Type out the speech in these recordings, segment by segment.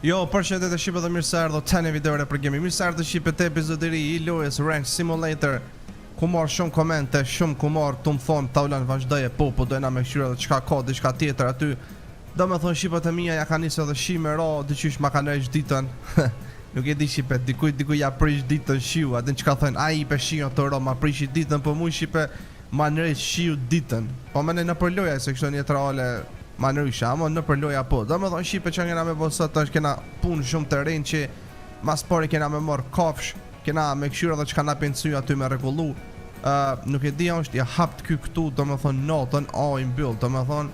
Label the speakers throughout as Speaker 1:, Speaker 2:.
Speaker 1: Jo, përshëndetje Shqipe dhe mirë se erdhët të një videore për gemi. Mirë se erdhët Shqipe të epizodiri i lojës Ranch Simulator. Ku marrë shumë komente, shumë ku marrë të më thonë taulan vazhdoje po dojna me këshyre dhe qka ka, diçka tjetër aty. Do me thonë Shqipët e mija ja ka njësë edhe shi me ra, dyqysh ma ka nëjsh ditën. Nuk e di Shqipe, dikuj ja prish ditën shiu, adin qka thënë, a i pe shiu të ra, ma prish ditën, po mu Shqipe ma nëjsh shiu ditën. Po mene në për loja, se kështë një reale ma nërysha, ama në për loja po. Do me thonë Shqipe që kena me bosët është kena punë shumë të rinë që mas pari kena me morë kafsh, kena me këshyra dhe që ka na pencuja aty me regullu. Nuk e di është i hapt ky këtu, do me thonë natën, a i mbyllë, do me thonë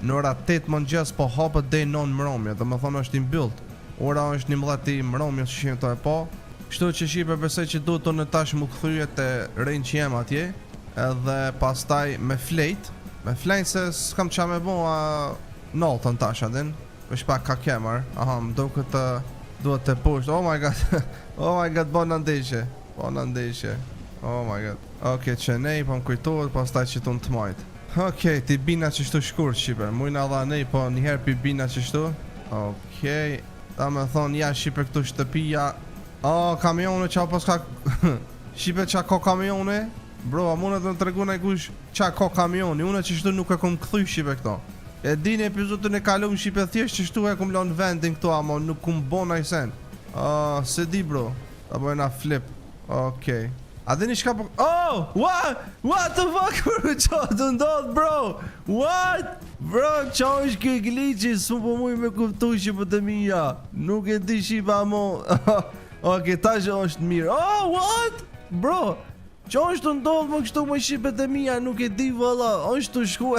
Speaker 1: në ora 8 mëngjes po hapët dhe 9 mëromje, do me thonë është i mbyllë. Ora është 11 i mëromje që shimë të e po. Kështu që Shqipe besoj që duhet të në tash më këthyje të rinë që jem atje, edhe pastaj me flejt. Me flejnë se s'kam qa me bo natën tash adin. Vesh pak ka kemër. Aha, më do këtë duhet të pusht. Oh my god. Oh my god, bo në ndeshe. Bo në ndeshe. Oh my god. Oke, që nej, po më kujtohet, pas taj që tu në të majtë. Oke, ti bina që shtu shkur, Shqipe. Mujna dha nej, po njëherë pi bina që shtu. Oke. Da me thonë, ja, Shqipe këtu shtëpia. Oh, kamione qa pas ka... Shqipe qa ka kamione? Bro, a mundet me të regu në kush qa ka kamioni, une që shtu nuk e kom këthuj Shqipe këto. E di në epizodin e kalum Shqipe thjesht që shtu e kom lanë vendin këto, ama nuk kom bon a i sen. Se di bro, ta bojna flip. Okej. A di një shka po... Oh! What the fuck? Qa të ndodh bro? What? Bro, qa është kjo glitchi? Su po muj me kuptu Shqipe të mija. Nuk e di Shqipe amo. Okej, ta që është mirë. Oh, what? Bro! Qa është të ndodhë më kështu më Shqipet e mija, nuk e di vëlla, është të shku.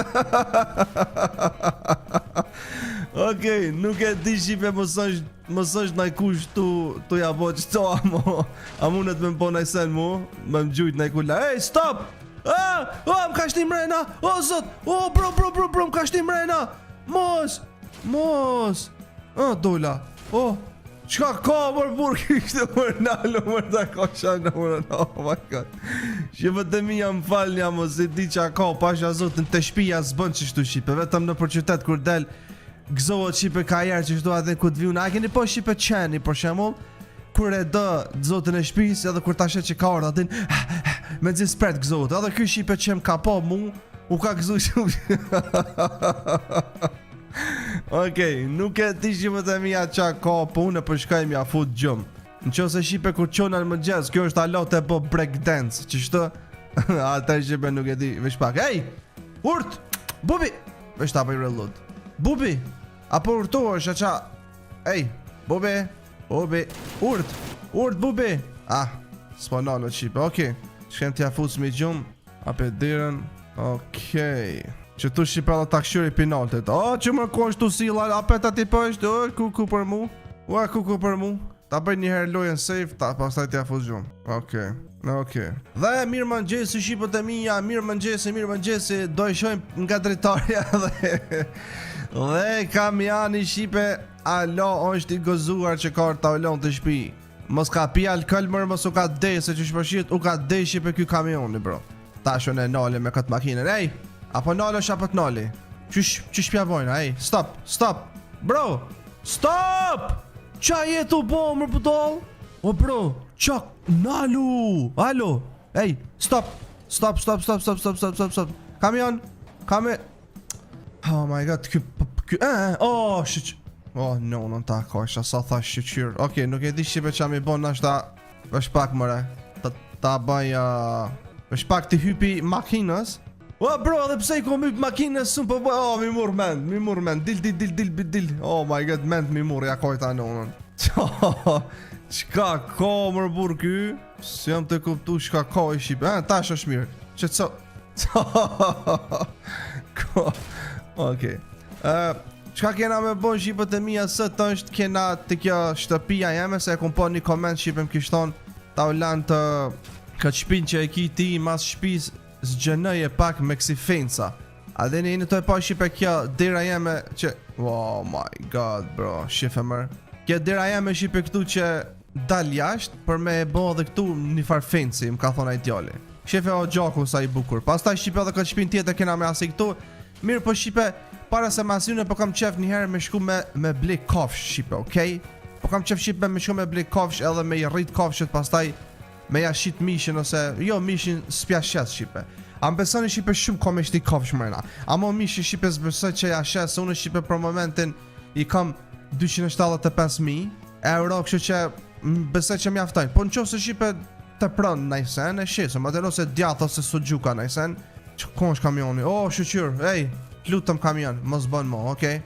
Speaker 1: Okej, nuk e di Shqipe mësësht naj kush tu ja bo qëto, a mundet me më po najsen mu, me më gjujt naj kulla. Ej, stop! Më ka shtim mrena, zot, bro, më ka shtim mrena, mos, dola, qka ka mërë burki kështë mërë nalë mërë da ka shanë mërë, oh my god. Shqipe të mija më falë një mos i di qa ka, pasha zotin të shpija zbën që shtu Shqipe, vetëm në për qytet kur del gëzohet Shqipe ka jerë që shtu adhe këtë vjuna, a keni po Shqipe qeni për shemull, kur e dë zotin e shpis edhe kur ta shet që ka orë adhin, me zi spret gëzohet, edhe kjo Shqipe qem ka po mu, u ka gëzu shumë. Okej, nuk e ti Shqipe të mija qa ka, po unë e përshkaj mja fut gjumë. Në që se Shqipe kur qona në mëngjes, kjo është alo të bo breakdance, që shtë? Ata Shqipe nuk e di, vesh pak. Ej, urt, bubi! Vesh ta për i reload. Bubi, apo urtu është qa? Ej, bubi, urt, bubi! S'po nalë Shqipe, okej. Shkem t'ja futs mi gjumë, ape dirën, okej. Që tu Shqipe dhe ta këshyri pinaltet. Që më ko është tu sila, apet ati pështë, ku për mu. Ku për mu. Ta bëj njëherë lojen safe, pas taj t'ja fut gjumë. Okej. Dhe mirë mëngjesi Shqipët e mija, mirë mëngjesi, do i shojmë nga dritarja dhe Kamiani Shqipe, alo është i gozuar që ka taulon të shpi. Mos ka pi alkohol mërë, mos u ka dej, se që shpëshit u ka dej Shqipe kjo kamioni, bro. Ta shone nale me këtë makinën, ej, apo nale është apo t'nali? Që shpja vojna, ej, stop, bro, stop! Qa jetu bo mërë pëtol? O bro, qa, nalu, alo, ej, stop, kamion, oh my god, shqyq, no, në ta ka, isha sa tha shqyqyr, okej, nuk e di Shqipe qa mi bon, nashta, vesh pak mëre, ta baj, vesh pak të hypi makinës, bro, dhe pse i kom hypi makinës, sëm po baj, mi mur mend, dil, oh my god, mend mi mur, ja kojta nonën, qka ka mërë burë ky, si jam të kuptu qka ka i Shqipe, tash është mirë, që të okej, qka kena me bon Shqipe të mija sët është kena të kjo shtëpia jeme, se e kom po një koment Shqipe më kishton ta u lanë të këtë shpin që e ki ti mas shpis zgjenëj e pak me kësi fenca. A dhe një të e po Shqipe kjo dira jeme që, oh my god bro, shife mërë, kjo dira jeme Shqipe këtu që dal jashtë për me e bo dhe këtu një farfenci, më ka thonë a i djali. Shife o gjaku sa i bukur, pas ta Shqipe dhe këtë shpin tjetër kena me asi këtu, mirë po Shqipe para se masine po kam qef një herë me shku me ble kafsh shipe, okay? Po kam qef shipe me shku me ble kafsh edhe me i rrit kafshet pastaj me ja shit mishin ose jo mishin s'pja shes shipe. A më besoni shipe shumë ka me shti kafsh mrena. Amo mishin shipe s'besoj që ja shes, unë shipe për momentin i kam 275.000 euro, kështu që besoj që mjaftojnë. Po në qofë se shipe të prënë najsen, e shesëm, atë ose djath ose sugjuka najsen, që kon është kamioni, shqyr, ej, lutëm kamion, mos bën mo, okej?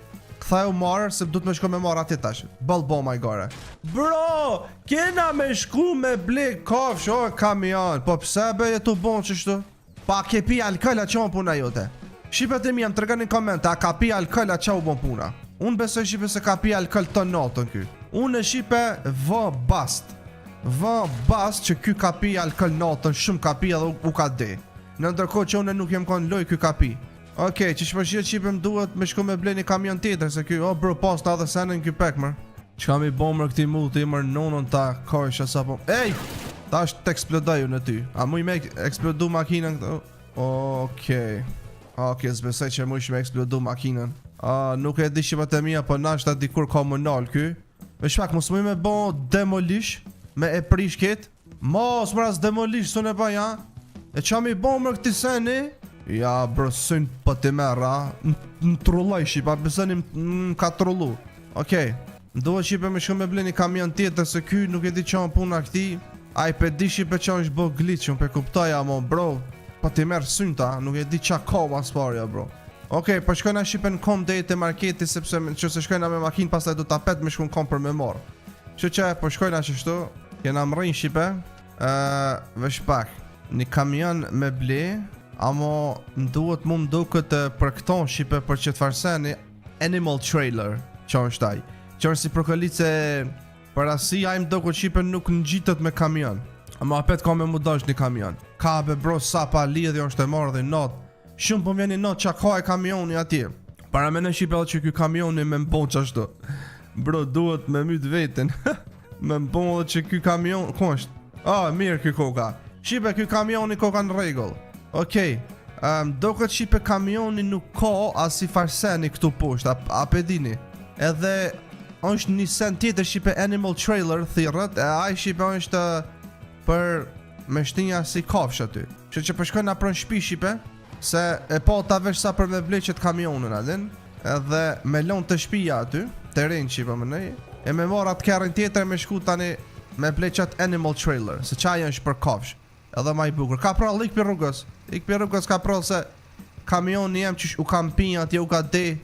Speaker 1: Ktheu marrë, se du të me shku me marrë ati tash. Balbo my gore. Bro, kena me shku me blik kafsh, kamion, po pse be jetu bon qështu? Pa ke pi alkohol a që puna jote? Shqipet e mi jam të rëgën një koment, a ka pi alkohol a që u bon puna? Unë besoj shqipe se ka pi alkohol të natën ky. Unë e shqipe vë bast që ky ka pi alkohol natën, shumë ka pi edhe u ka de. Në ndërkohë që unë nuk jem kon loj ky ka pi. Okej, që shpëshirë qipë më duhet me shku me ble një kamion tjetër, se ky, bro, pas në adhe senën ky pek, mër. Që kam i bomër këti multi, mër nonën ta kajsh asa po. Ej! Ta është të eksplodaju në ty. A muj me eksplodu makinën këto? Okej, zbesej që muj me eksplodu makinën. Nuk e di shqipat e mija, po nashta dikur komunal ky. Me shpak, mos muj me bo demolish, me e prish ket. Mos mraz demolish, sën e ba ja. E që kam i bomër këti seni? Ja, bro, sën për të mera. Në trullaj shipa, beseni më ka trullu. Okej, duhet shipe me shumë me ble një kamion tjetër, se ky nuk e di që anë puna këti. A i pe di shipe që anë është bo glitch, unë pe kuptoja, mo, bro. Për të merë sënta, nuk e di qa ka mas parja, bro. Okej, po shkojna shipe në kom dhe të marketi, sepse që se shkojna me makinë, pastaj du tapet me shku në kom për me morë. Që po shkojna qështu, kena më rrinj shipe, vesh pak, një kamion me ble. Amo duhet mu mdu këtë për këton shipe për që të farseni animal trailer që është taj. Që është si përkëllice për asia im do këtë shipe nuk në gjitët me kamion. Amo apet ka me mu dojsh një kamion. Ka be bro sa pa lidhjo është e marrë dhe not. Shumë po vjeni not që ka e kamioni atje. Para me në shipe edhe që kjo kamioni me mbon që ashtu. Bro duhet me mytë vetin. Me mbon edhe që kjo kamion ku është? Mirë kjo koka. Shipe kjo kamioni koka në regull. Okej, do këtë shipe kamioni nuk ka as i farseni këtu poshtë, a pe dini. Edhe është një sen tjetër shipe animal trailer thirët, e aj shipe është për me shtinja si kafsh aty. Që përshkojnë a prën shpi shipe, se e po ta vesh sa për me bleqet kamionën adin, edhe me lon të shpija aty, të rinjë shipe më nej, e me mora të kërën tjetër me shku tani me bleqet animal trailer, se qaj është për kafsh. Edhe ma i bukur. Ka prall ik për rrugës. Ik për rrugës ka prall se kamioni jem qësh u kam pinja atje u ka de.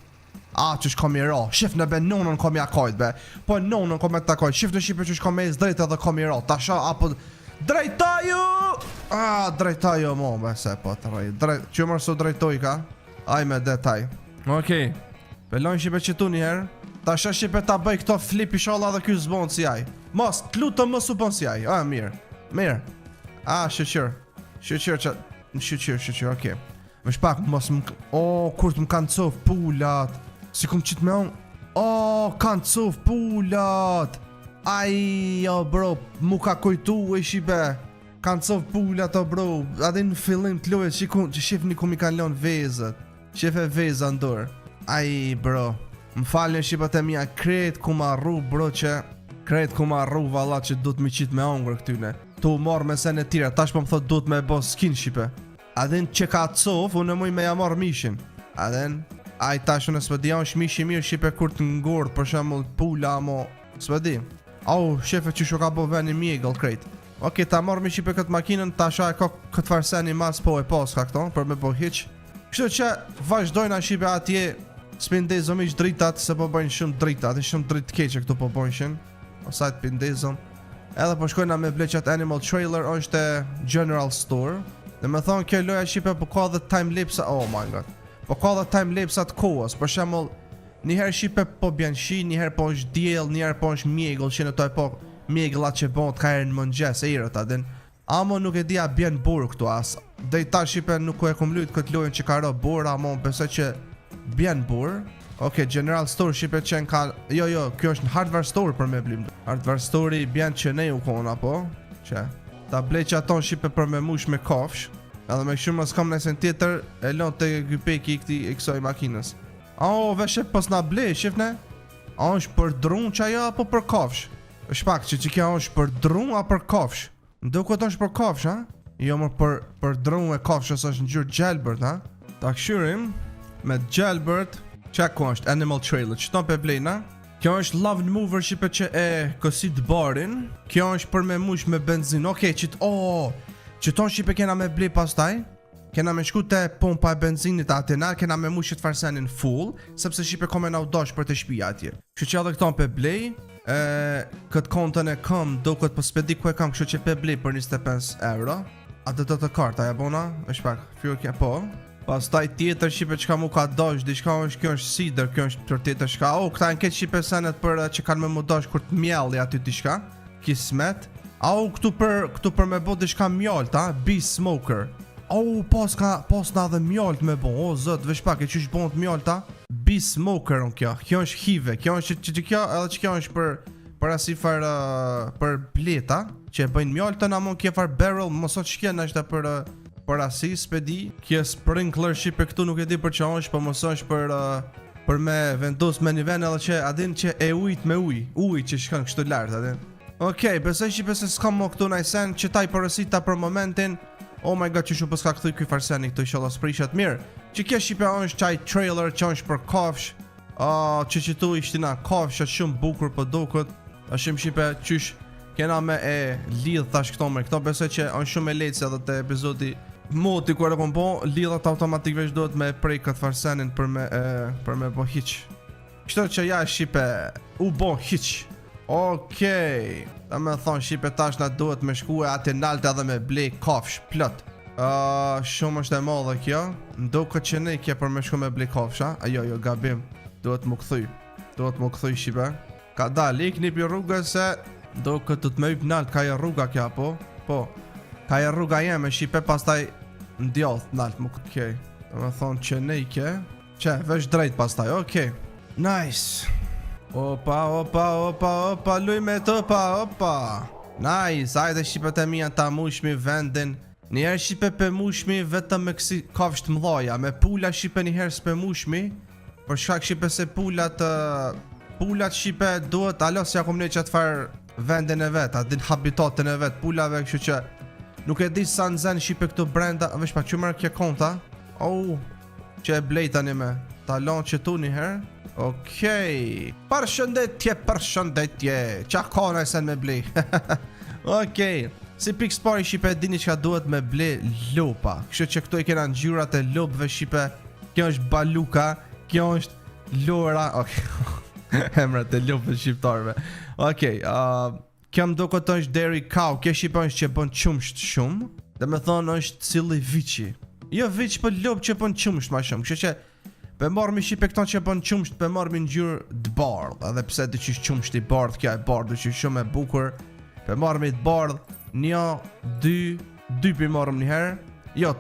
Speaker 1: Qësh kom i ra. Shif në be nonën kom i akajt be. Po nonën kom e të akajt. Shif në shipe qësh kom e zdrejt edhe kom i ra. Ta sha apo drejtaju. Drejtaju mo be se po të rej. Që mërë su drejtoj ka. Aj me detaj. Okej. Pelon shipe qëtu njëherë. Ta sha shipe ta bëj këto flip i shala dhe kjo zbonë si aj. Mos, t'lutë mos u bon si aj. Mirë. Mirë. Shqyr, okej. Më shpak, mos më... kur të më kanë cov pullat. Si kum qitë me on. Kanë cov pullat. Bro, mu ka kujtu e shipe. Kanë cov pullat, bro. Adin në fillim të lojet, që shifni ku mi kanë lon vezët. Shif e veza ndor. Bro. Më falën shqipat e mija, kret ku ma rru, bro, që... Kret ku ma rru, valla, që du të mi qitë me ongër këtyne. Tu marrë me sen e tira, tash po më thot du të me bo skin shipe. Adin që ka cof, unë muj me ja marrë mishin. Adin, tash unë s'pëdi, është mishi mirë shipe kur të ngordë, për shemull pula, mo... S'pëdi. Shefe që shu ka bo veni mjegëll krejt. Okej, ta marrë mi shipe këtë makinën, tash e ka këtë farseni mas po e pas ka këto, për me bo hiq. Kështu që vazhdojna shipe atje, s'pindezëm ish dritat, se po bëjnë shumë dritat, shumë drit keqe këtu po bëjnë. Osajt pindezëm. Edhe po shkojna me bleqet animal trailer, është general store. Dhe me thonë kjo loja shipe po ka dhe time-lapse, oh my god. Po ka dhe time-lapse atë kohës, për shemull, njëherë shipe po bjen shi, njëherë po është djel, njëherë po është mjegull, që në toj po mjegullat që bon të ka erë në mëngjes, e irët adin. Amo nuk e dia bjen burë këtu as. Dhe i ta shipe nuk e kum lujt këtë lojën që ka ro burë, amo besoj që bjen burë. Okej, general store shipe qenë ka... Jo, kjo është në hardware store për me blim. Hardware store i bjen që ne u kona, po. Që ta bleqë aton shipe për me mush me kafsh. Edhe me shumë s'kam nësen tjetër, e lon të gypeki i kësoj makinës. Oh, veshe pos na ble, shifne? A është për drun që ajo apo për kafsh? Është pak që kjo është për drun apo për kafsh? Duket është për kafsh, ha? Jo më për drun e kafsh ose është në gjyrë Gjellbert, ha? Ta këshyrim me Gjellbert, që ku është Animal Trailer, që ton pe blejna? Kjo është Love Mover shipe që e kësit barin. Kjo është për me mush me benzin. Okej, që ton shipe kena me blej pastaj. Kena me shku te pompa e benzinit atina, kena me mushit farsenin full, sepse shipe kome na u dosh për të shpija atje. Kështu që edhe këton pe blej, këtë kontën e kam, do këtë për spedi ku e kam, kështu që pe blej për 25 euro. A të karta, ja bona, është pak, fjur kja po. Pas taj tjetër shipe që ka mu ka dosh, diçka është kjo është sider, kjo është për tjetër shka. Këta në këtë shipe senet për që kanë me mu dosh kur të mjalli aty diçka, kismet. Këtu për me bo diçka mjall, ta, Bee Smoker. Pas na dhe mjalt me bo, zët, vesh pak, e që është bon të mjalta. Bee Smoker unë kjo, kjo është hive, kjo është që kjo, edhe që kjo është për asi farë, për bleta, që e bëjnë mjaltën, amon kjo farë barrel, mësot që kjo në është për asi, spedi. Kjo sprinkler shqipe këtu nuk e di për që është, për mësot është për me vendos me një ven, edhe që adin që e ujt me uj që shkën kështu lartë, adin. Okej, besoj shqipe se s'kam mo këtu najsen, që taj përësita për momentin. Oh my god, që shu pëska këthuj këj farseni këtu ishala s'prishat mirë. Që kjo shqipe është qaj trailer që është për kafsh. Që tu ishtina kafsh atë shumë bukur për dukët. A shumë shqipe qysh kena me e lidh thash këto me këto. Besoj që është shumë e lejtë se edhe të epizodi moti kërë e kom po, lidhat automatikvesh dohet me prej këtë farsenin për me bo hiq. Kështu që ja shqipe u bo hiq. Okej, ta me thonë shqipe tash na duhet me shku e ati nalte edhe me blej kafsh plot. Shumë është e modhe kjo. Ndo këtë që ne kje për me shku me blej kafsh, ha? Jo, gabim. Duhet mu këthuj shqipe. Ka dal, ik një për rrugës se do këtë të me yp nalt, ka e rruga kja po? Po, ka e rruga jeme shqipe pastaj ndjoth nalt mu këtë kjej. Ta me thonë që ne kje. Që, vesh drejt pastaj, okej. Nice. Opa, luj me topa. Nice, ajde shqipet e mija ta mushmi vendin. Njerë shqipe pe mushmi vetëm me kësi kafsht mdhaja. Me pula shqipe njëherë s'pe mushmi. Për shkak shqipe se pulat shqipe duhet, alo si akum ne që të farë vendin e vet, adin habitatin e vet, pulave kështu që nuk e di sa në zen shqipe këtu brenda. Vesh pa që mërë kje konta. Që e blejtani me talon që tu njëherë. Okej, përshëndetje, qa kona e sen me blej. Okej, si pik spari shqipe dini që ka duhet me blej lopa. Kështë që këtu e kena në gjyrat e lopëve shqipe. Kjo është baluka, kjo është lora. Okej, emrat e lopëve shqiptarve. Okej, kjo më do këtë është dairy cow. Kjo shqipe është që bën qumsht shumë. Dhe me thonë është cili vici. Jo vici për lopë që bën qumsht ma shumë. Kështë që pe marrë shqipe këton që bën qumsht, pe marrë mi njërë të bardh. Edhe pse dhe që qumsht i bardh, kja e bardh, që shumë e bukur. Pe marrë mi të bardh, një, dy pi marrëm njëherë. Jo,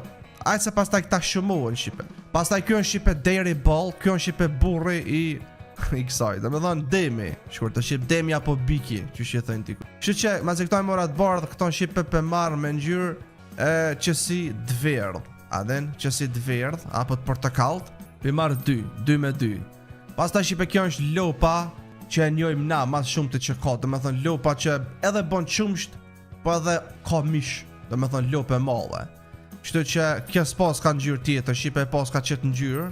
Speaker 1: ajtë se pastaj këta shumohen shqipe. Pastaj kjo në shqipe dairy ball, kjo në shqipe burri i kësaj. Dhe me thonë demi, shkur të shqip demi apo biki, që shqe thënë tiku. Kështë që, ma se këto e mora të bardh, këto në shqipe pe marrë me njërë që si dverdh. Aden, që si dverdh, apo të portakalt. Pi marrë 2 me 2. Pastaj shqipe kjo është lopa që e njojmë na mas shumë të që ka. Dhe me thënë lopa që edhe bon qumsht, po edhe ka mish. Dhe me thënë lope male. Kështu që kjo s'pas ka njërë tjetër, shqipe pas ka qëtë njërë.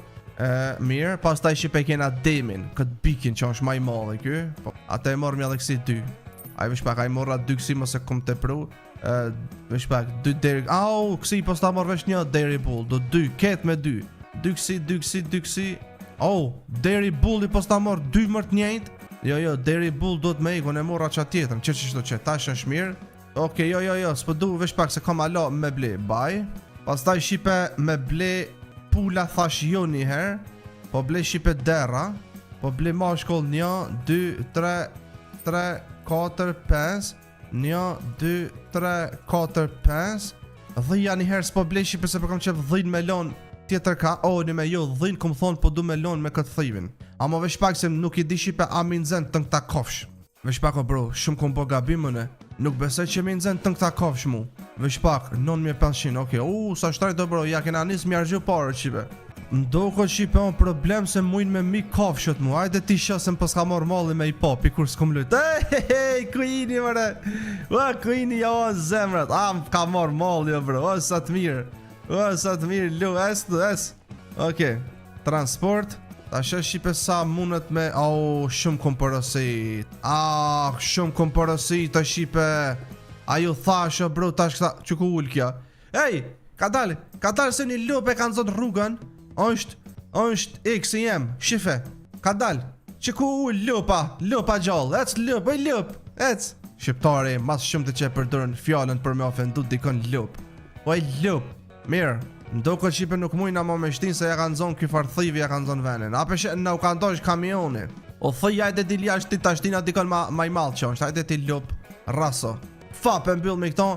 Speaker 1: Mirë, pastaj shqipe kena demin, këtë bikin që është maj male kjo. Ata e morëm edhe kësi 2. Aj vesh pak, aj morra 2 kësi mëse kom të pru. Vesh pak, 2 dairy. Kësi pas ta morë vesh një dairy bull. Do 2, ketë me 2. 2 kësi. Dairy bull i posta mor 2 mërt njejt. Jo, dairy bull do të me ikon e mora qa tjetër. Që tash është mirë. Okej, jo, s'po du vesh pak se kam alo me ble. Bye. Pastaj shqipe me ble pula thash jo njëherë. Po ble shqipe dera. Po ble mashkull 1, 2, 3, 4, 5. 1, 2, 3, 4, 5. Dhija njëherë s'po ble shqipe se po kam qep dhijn melon. Tjetër ka, një me jo dhijn kom thonë po du me lonë me këtë thivin. Amo vesh pak se nuk i di shqipe a mi nxen të në këta kofsh. Vesh pak o bro, shumë kom po gabim mëne. Nuk besoj që mi nxen të në këta kofsh mu. Vesh pak, 9500, okej. Sa shtrajt do bro, ja kena nis mi argju parë qqipe. Ndoko shipe on problem se mujnë me mi kafshët mu. Hajde ti shasem pas ka marrë malli me i papi kur s'kom lut. Hey, kuini mëre. Ua, kuini ja o zemrat. Ka marrë malli jo bro. O, sa të mirë. O, sa të mirë. Lu, es. Okej. Transport. Ta shë shipe sa mundet me... shumë kom përësit. Shumë kom përësit të shipe. A ju thashë bro tash këta... Që ku ullë kja? Ej, ka dalë se një lup e kanë zonë rrugën. është XM, shife, ka dal. Që ku lupa gjallë, lup, ec. Shqiptari, mas shumë të që përdurën fjallën për me ofendu dikon lup. Mirë, ndoko shipe nuk mujna ma me shtin se ja kanë zonë ky farthivi ja kanë zonë venin. Ape që në u kanë dosh kamioni. O thëj ajde di ljash ti tashtina dikon ma i malë që është, ajde ti lup, raso. Fape mbyll me këto,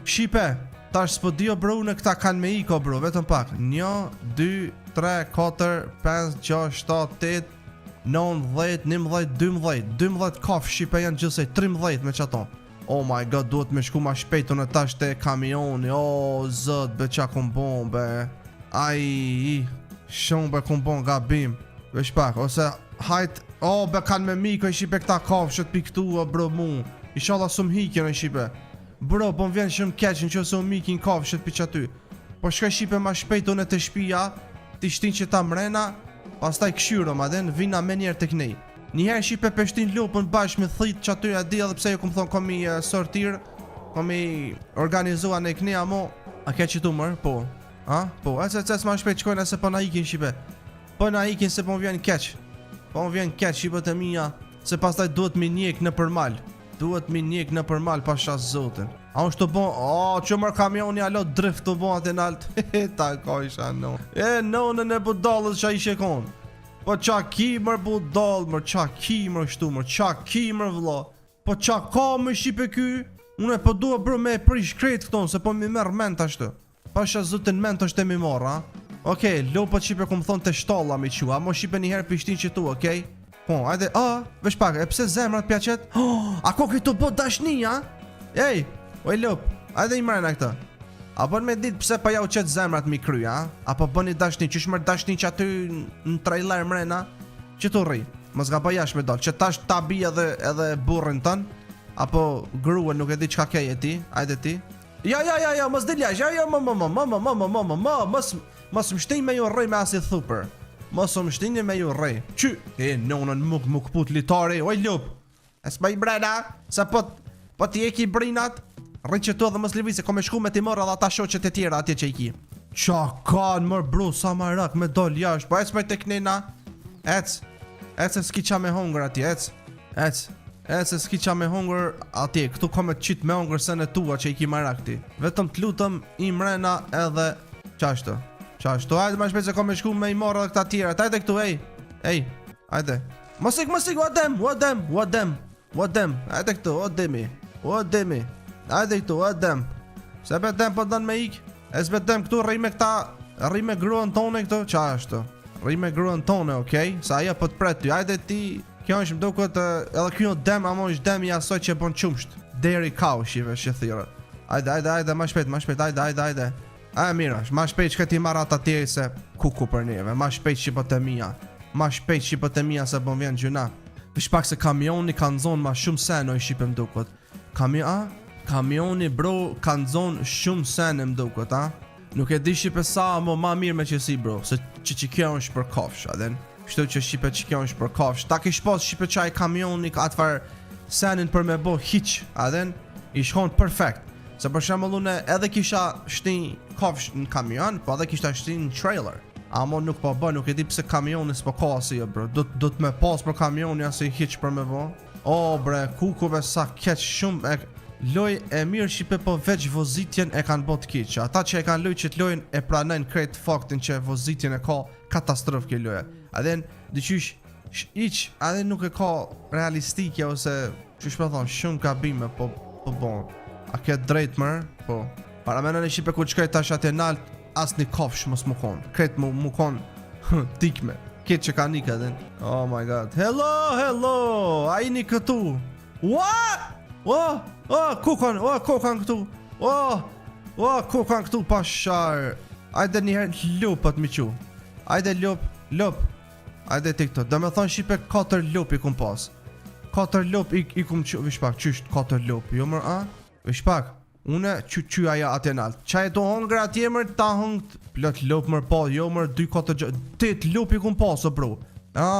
Speaker 1: shipe. Tash s'po dio bro në këta kanë me iko bro, vetëm pak. 1, 2, 3, 4, 5, 6, 7, 8, 9, 10, 11, 12 12 kafë shipe janë gjithsej, 13 me qato. Oh my god, duhet me shku ma shpejtu në tash te kamioni. Zët, be qa kum bon, be. Shumë be kum bon gabim. Vesh pak, ose hajt. Be kanë me miko i shipe këta kafë shët pi këtu, bro mu. Ishallah sum hikjen e shipe. Bro, po më vjen shumë keq në që se u mikin kafshët pi qaty. Po shkaj shipe ma shpejt unë të shpia, ti shtin që ta mrena, pas taj këshyro ma den, vina me njerë të knej. Njëherë shipe peshtin lupën bashkë me thit që aty a di edhe pse ju këmë thonë komi sortir, komi organizua në knej, amo, a ke qitu mërë? Po, po, ec ma shpejt qkojnë se po na ikin shipe. Po na ikin se po më vjen keq. Po më vjen keq shipe të mija, se pas taj duhet mi njek në përmal. Duhet mi njek në përmal pasha zotin. A është të bon, që mërë kamioni alo drift të bon atë nalt. Ta ka isha no. Nonën e budalës që a ishe kon. Po qa ki mërë budal, qa ki mërë shtu mërë, qa ki mërë vla. Po qa ka më shipe ky. Unë e po duha bro me prish krejt këton, se po mi merë ment ashtu. Pasha zotin ment është e mi marë, Okej, lopët shipe ku më thonë të shtalla mi qua, mo shipe njëherë pishtin që tu, okej? Po, ajde, vesh pak, e pse zemrat pjaqet? A ko këtu bot dashni, Ej, oj lop, ajde i mrena këta. A bën me dit pse pa ja u qet zemrat mi kry, Apo bën i dashni, qysh mërë dashni që aty në trailer mrena? Që tu rri, mos ga pa jash me dal, që tash ta bi edhe burrin tën. Apo gruën nuk e di qka kej e ti, ajde ti. Ja, mos diljash, mos më shtinj me ju rrej me asit thupër. Mos më shtinj me ju rrej. Qy, nonën muk put litari, oj lup. E s'ma i brena, se po ti e ki brinat. Rrit që tu edhe mos livi se ko me shku me ti mërë edhe ata shoqet e tjera atje që i ki. Qa kanë mërë bro, sa ma rak me dol jash. Po ec me të knina. Ec e s'ki qa me hongër atje, ec e s'ki qa me hongër atje. Këtu ko me qit me hongër se në tua që i ki ma rak ti. Vetëm t'lutëm i mrena edhe qashtu. Hajde ma shpejt se ko me shku me i marrë edhe këta tjera. Hajde këtu, ej, hajde. Mosik, wadem. Hajde këtu, wademi. Hajde këtu, wadem. Se betem po dën me ik. E s'betem këtu, rri me gruën tone këtu. Qa ashtu? Rri me gruën tone, okej? Sa aja po t'pret ty. Hajde ti, kjo është më duke të... Edhe kjo dem, amo është dem i asoj që bon qumsht. Deri kau shive që thire. Hajde, ma shpejt, hajde. Mira, ma shpejt që ti marra ata tjeri se kuku për neve. Ma shpejt shqipët e mija se bon vjen gjuna. Vish pak se kamioni kanë zonë ma shumë seno i shqipëm dukot. Kamioni bro kanë zonë shumë sene më dukot, Nuk e di shqipe sa, ma mirë me qësi bro. Se që kjo është për kofsh, adhen. Kështu që shqipe që kjo është për kofsh. Ta kish pas shqipe qaj kamioni ka atëfar senin për me bo hiq, adhen. I shkon perfekt. Se për shembull unë edhe kisha shtin kofsh në kamion, po edhe kisha shtin në trailer. Amo nuk po bë, nuk e di pse kamioni s'po ka asaj bro. Do të me pas për kamioni asaj hiq për me bo. Bre, kukuve sa keq shumë loj e mirë shqipe po veç vozitjen e kanë bot keq. Ata që e kanë loj që t'lojnë e pranojnë krejt faktin që vozitjen e ka katastrof kjo loja. Adhen, dyqysh adhen nuk e ka realistike ose që shpe thonë shumë gabime po bon. A ke drejt mërë? Po. Para menën e shqipe ku qkrej tash atje nalt, as një kofsh mos më konë. Krejt më konë tikme. Ketë që ka një këdhen. Oh my god. Hello! A i një këtu? What? Kokan këtu. Kokan këtu pashar. Ajde njëherë lupët mi qu. Ajde lup. Ajde ti këto. Do me thonë shipe 4 lup i kum pas. 4 lup i kum vish pak, qysht 4 lup. Jo mër a? Vish pak. Une qy aja atje nalt. Qa e do hongre atje mër ta hëngt. Plot lup mër pa, jo mër 2, 4, 8 lup i kum pas o bro.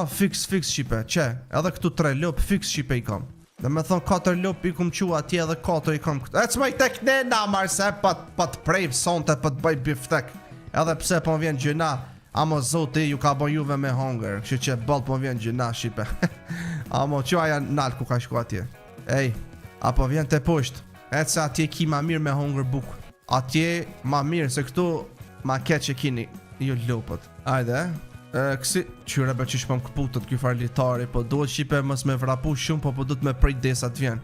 Speaker 1: Fix shipe, qe. Edhe këtu 3 lup, fix shipe i kam. Dhe me thonë 4 lup i kum qua atje edhe 4 i kam këtë. Ec me i tek nena marse, pa të prejv sonte, pa të bëj biftek. Edhe pse po vjen gjëna, amo zoti ju ka bo juve me hunger. Kështu që ball po vjen gjëna shipe. Amo qaja nalt ku ka shku atje. Ej, apo vjen të pusht. Ec se atje ki ma mirë me hunger buk. Atje ma mirë, se këtu ma keq e kini ju lupët. Ajde, kësi qyre be që shpëm këputët kjo farlitari. Po duhet shipe mës me vrapu shumë, po duhet me prej desa të vjen.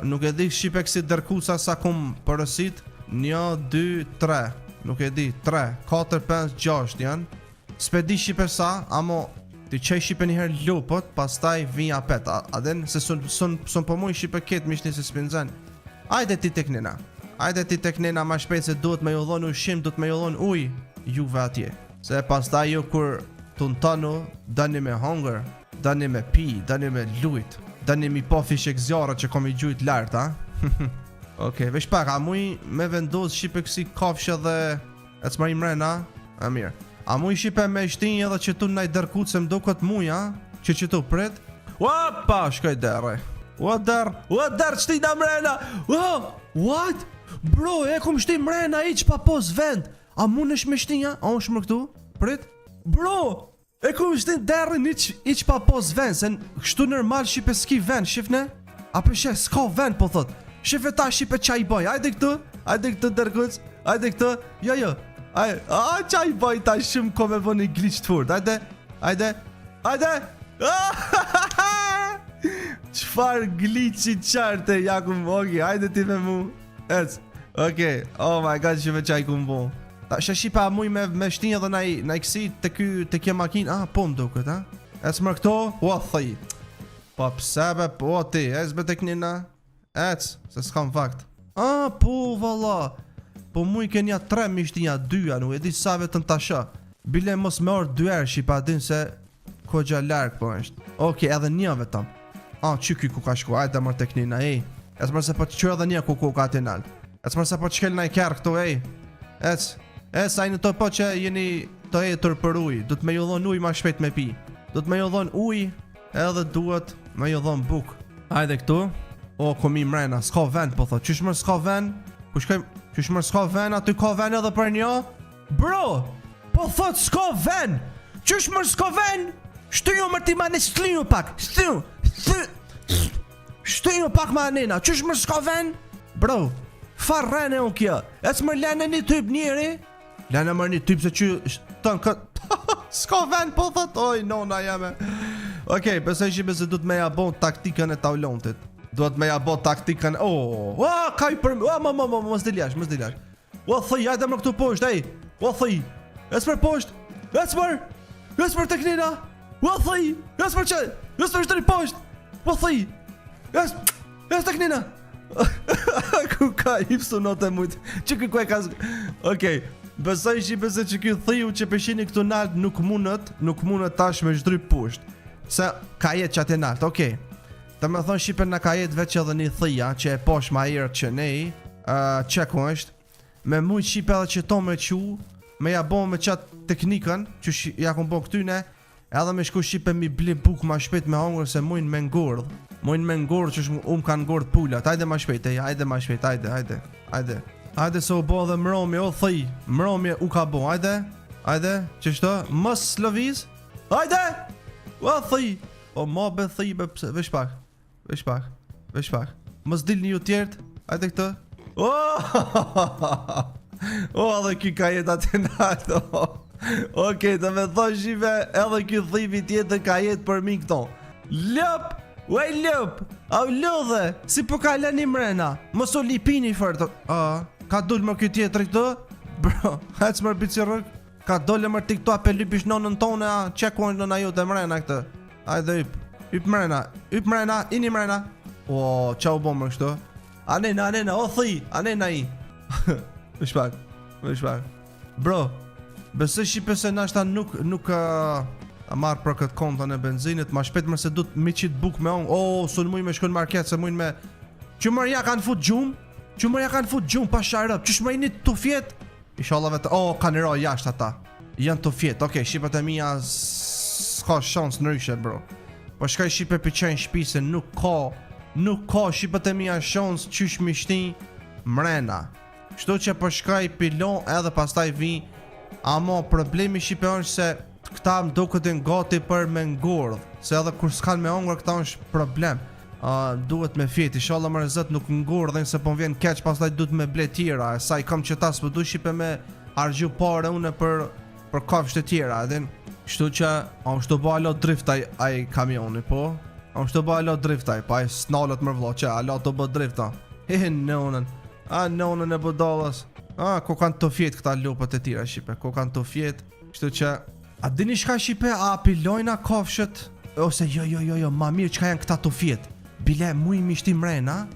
Speaker 1: Nuk e di shipe kësi dërkusa sa kum përësit. 1, 2, 3. Nuk e di, 3, 4, 5, 6 janë. S'pe di shipe sa, amo ti qej shipe njëherë lupët, pastaj vinja pet. Aden, se sun po muj shipe ketë mishni se spinzen. Ajde ti tek nena. Ajde ti tek nena ma shpejt se duhet me ju dhon ushim, duhet me ju dhon uj juve atje. Se pastaj ju kur të në tënu, dani me hunger, dani me pi, dani me lujt, dani mi po fishek zjarë që kom i gjujt lartë, ha? Okej, vesh pak, a muj me vendos shipe kësi kafshë dhe e të marim mrena? A mirë. A muj shipe me shtinj edhe që tu naj dërkut se mdo këtë muj, ha? Që tu prit? Opa, shkoj derë. Ua der, qti na mrena. What? Bro, e kum shti mrena iq pa pos vend. A mun është me shtinja? A unë shmë këtu? Prit? Bro, e kum shti derin iq pa pos vend. Se kështu nërmal shipe s'ki vend, shifne? A përshe, s'ka vend po thot. Shife ta shipe qa i boj. Ajde këtu dërkuc. Ajde këtu. Jo. Qa i boj ta shumë ko me bo një glitch të furt. Ajde. Qfar glitchi qartë jakum, okej, hajde ti me mu. Ec, okej, oh my god, shive qaj kum bo. Ta shipa muj me shtinja dhe naj kësi të kjo makin. Po më duket, ha? Ec mër këto, thëj. Po psebe, po ti, ec be të knina. Ec, se s'kam fakt. Po valla. Po muj kenja 3 mi shtinja 2, nuk e di sa vetën tasha. Bile mos me orë 2 erë shipa din se ko gja larkë po është. Okej, edhe një vetëm. Që ky ku ka shku, ajde mërë tek nina, ej. Ec mërë se po të qërë edhe një ku ka ti nalt. Ec mërë se po të shkel na i kërë këtu, ej. Ec, ajnë të po që jeni të etur për uj. Du të me ju dhon uj ma shpejt me pi. Du të me ju dhon uj, edhe duhet me ju dhon buk. Ajde këtu. Komi mrena, s'ka vend po thot. Qysh mërë s'ka vend? Qysh mërë s'ka vend, aty ka vend edhe për një? Bro, po thot s'ka vend. Qysh mërë s'ka vend? Shtuju mërë ti ma në shtuju pak. Shtuju pak ma nena. Qysh mërë s'ka ven? Bro, far rene unë kjo. Ec mërë lene një typ njeri. Lene mërë një typ se që tënë këtë. S'ka ven po thët. Oj, nona jeme. Okej, pëse shipe se du të me ja bon taktikën e taulontit. Du të me ja bon taktikën. Ka i përmi. Mës diljash. Thëj, ajde mërë këtu posht, ej. Thëj. Ec mërë posht. Ec mërë tek nina. Thëj. Ec mërë që. Ec mërë shtëri posht. Thëj. Ec tek nina. Ku ka ipsu note mujt. Që ku e ka. Okej. Besoj shipe se që kjo thiju që peshini këtu nalt nuk mundet tash me shdry pusht. Se ka jetë që ati nalt, okej. Të me thonë shipe në ka jetë veç edhe një thija që e posh ma irët që nej. Që ku është. Me mujt shipe edhe që to me qu. Me ja bo me qatë teknikën që ja kom bo këtyne. Edhe me shku shipe mi bli buk ma shpejt me hongër se mujnë me ngordh. Mujnë me ngordh që kanë ngordh pullat. Ajde ma shpejt, ajde. Ajde se u bo dhe mromi, thëj. Mromi u ka bo, ajde. Që shto, mës lëviz. Ajde. Thëj. Ma be thëj, vesh pak. Mës dil një tjertë. Ajde këtë. Edhe ki ka jetë atë nalë. Okej, të me thonë shive, edhe kjo thivi tjetër ka jetë për mi këto. Lëp, au lëdhe, si po ka lani mrena. Mos o lipini fërë. Ka dull më kjo tjetër këto? Bro, hec mërë bici rëk. Ka dolle mërë ti këto ape lipish nonën tone, qekojnë në na ju të mrena këtë. Ajde yp mrena, ini mrena. Qa u bo më kështu? Anena, o thëj, anena i. Vesh pak. Bro, Besoj shipe se nashta nuk a marr për këtë kontën e benzinit, ma shpejt mëse du të mi qit buk me on. Sul muj me shkon market, se muj me Qumërja kanë fut gjumë pa sharëp. Qysh më jeni të fjet? Inshallah vetë. Kanë ra jashtë ata. Janë të fjet. Okej, shipet e mia s'ka shans ndryshe, bro. Po shkoj shipe për qenë shtëpi se nuk ka shipet e mia shans qysh mi shti mrena. Kështu që po shkoj pilon edhe pastaj vi. Amo problemi shipe është se këta më duket gati për me ngordh. Se edhe kur s'kan me hongër këta është problem. Duhet me fjet, inshallah më rrezet nuk ngordhin se po vjen keq, pastaj duhet me ble tjera. Sa i kam qetas, po du shipe me argju pare une për kafshë të tjera, edhin. Kështu që është të bëjlo driftaj ai kamioni, po. është të bëjlo driftaj, pa i snalët më vlo, që alo të bë drifta. Nonën. Nonën e budallës. Ku kanë të fjet këta lupët e tjera shipe, ku kanë të fjet. Kështu që a dini shka shipe, a pilojna kafshët? Ose jo, ma mirë çka janë këta të fjet. Bile muj mishti mrena.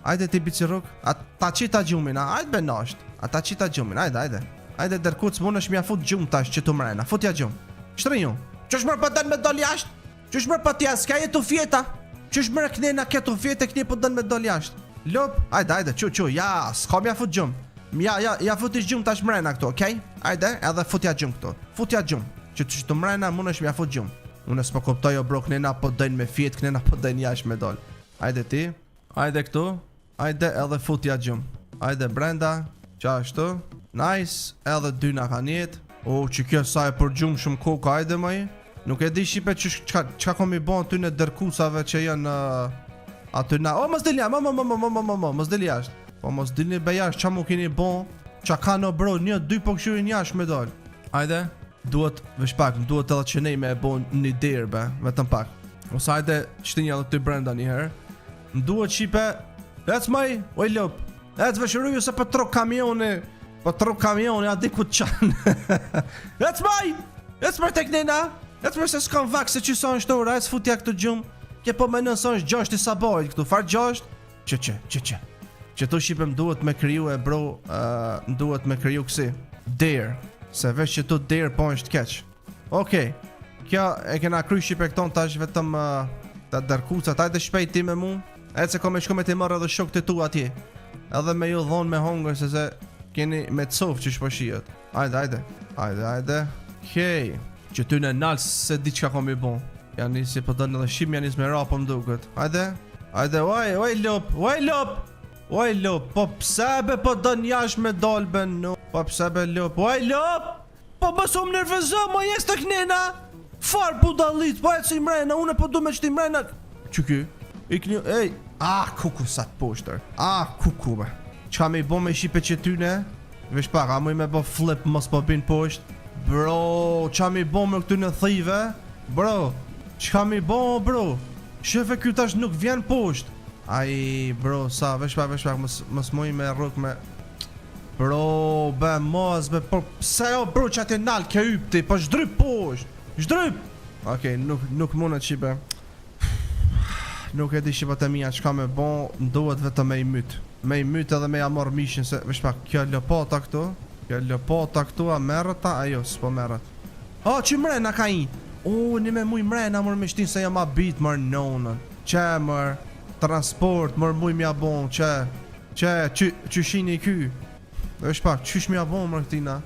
Speaker 1: Ajde ti biciruk. A ta qita gjumin, ajde be nasht. A ta qita gjumin, ajde. Ajde dërkuc, mun është mja fut gjumë tash që tu mrena. Futja gjumë. Shtri ju. Qësh mërë për dën me dol jashtë? Qësh mërë për tja, s'ka jetu fjeta? Qësh mërë kënena ketu fjete, këni për dën me dol jashtë? Lop, ajde, qu, ja, s'ka mja fut gjumë. Ja futish gjumë tash mrena këto, okej? Ajde, edhe futja gjumë këto. Futja gjumë. Që tu mrena, mun është mja fut gjumë. Unë s'po kuptoj bro, kënena po dojnë me fjet, kënena po dojnë jashtë me dol. Ajde ti, ajde këtu, ajde edhe futja gjumë. Ajde brenda, qashtu. Nice, edhe dyna ka njetë. Që kjo sa e për gjumë shumë koka, ajde maj. Nuk e di shipe që kom i bon ty në dërkusave që janë aty na. Mos dilja, mos dilja jashtë. Po mos dilni be jashtë, qa mu kini bon, qa ka në bro, 1-2 po këshurin jashtë me dol. Ajde. Duhet vesh pak, duhet edhe që nej me e bon një derë be, vetëm pak. Ose hajde qëtinja dhe ty brenda njëherë. Duhet shipe. Ec maj, oj lop. Ec veshëruju se për trok kamioni, a di ku të qanë. Ec maj, ec për tek nena. Ec për se s'kam vak se që sa në shtora, ec futja këtë gjumë. Kje po me nësë është 6 i sabajt këtu, farë 6. Që. Që tu shipe më duhet me kriju e bro, më duhet me kriju kësi. Derë. Se vesh që tu derë po është keq. Okej. Kjo e kena kry shipe këton tash vetëm të dërkucat. Ajde shpejt ti me mu. E se kom e shko me ti marrë edhe shok të tu atje. Edhe me ju dhonë me hongër se keni me të sofë që shpëshijet. Ajde. Okej. Që ty në nalë se di qka kom i bon. Janë nisi për dënë edhe shim, janë nisi me rapë më duket. Ajde, oj lop, po pse be po dën jash me dolbe no. Po pse be lop, oj lop. Po mësë më nervëzë, mo jes të knena. Farë budallit, po e që i mrena, une po du me që ti mrena. Që ky? Kuku sa të poshtër. Kuku be. Qa me i bo me shipe që tyne? Vesh pak, a mu i me bo flip mos po bin posht. Bro, qa me i bo me këty në thive? Bro, qa me i bo bro? Shefe kjo tash nuk vjen posht. Ai bro, sa vesh pak mos muj me rrug me. Bro, be mos be po pse o bro që ati nalë ke ypti, po shdryp posht. Shdryp. Okej, nuk mune qipe. Nuk e di shipat e mija qka me bon, ndohet vetëm me i myt. Me i myt edhe me ja mor mishin se vesh pak, kjo lopata këtu, a merët ta? Ajo, s'po merët. Që mrena ka i? Një me muj mrena mër me shtin se jam a bit mër nonën. Që mër transport mër muj mja bon, që shini ky. Vesh pak, qysh mja bon mër këtina?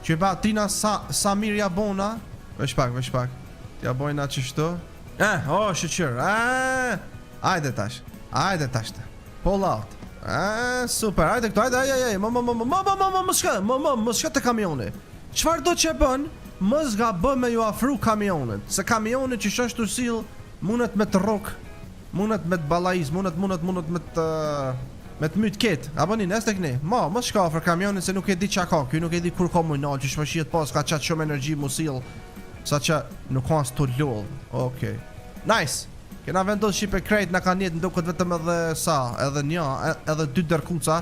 Speaker 1: Që ba tina sa mirë ja bona? Vesh pak. Ja bojna qështu. Shqyr. Ajde tash të. Pull out. Super, ajde këto, ajde. Mos shka të kamioni. Qfar do që bën? Mos ga bë me ju afru kamionit. Se kamionit që shështë të sil, mundet me të rok, mundet me të balaiz, mundet me të myt ket. Apo një nes të këni? Mos shka afrë kamionit se nuk e di qa ka. Kjo nuk e di kur ka mujnal, që shpëshjet pas ka qatë shumë energji mu sil. Sa që nuk ka së të lull. Okej. Nice. Kena vendos shipe krejt në ka njetë ndukët vetëm edhe një, edhe 2 dërkuca.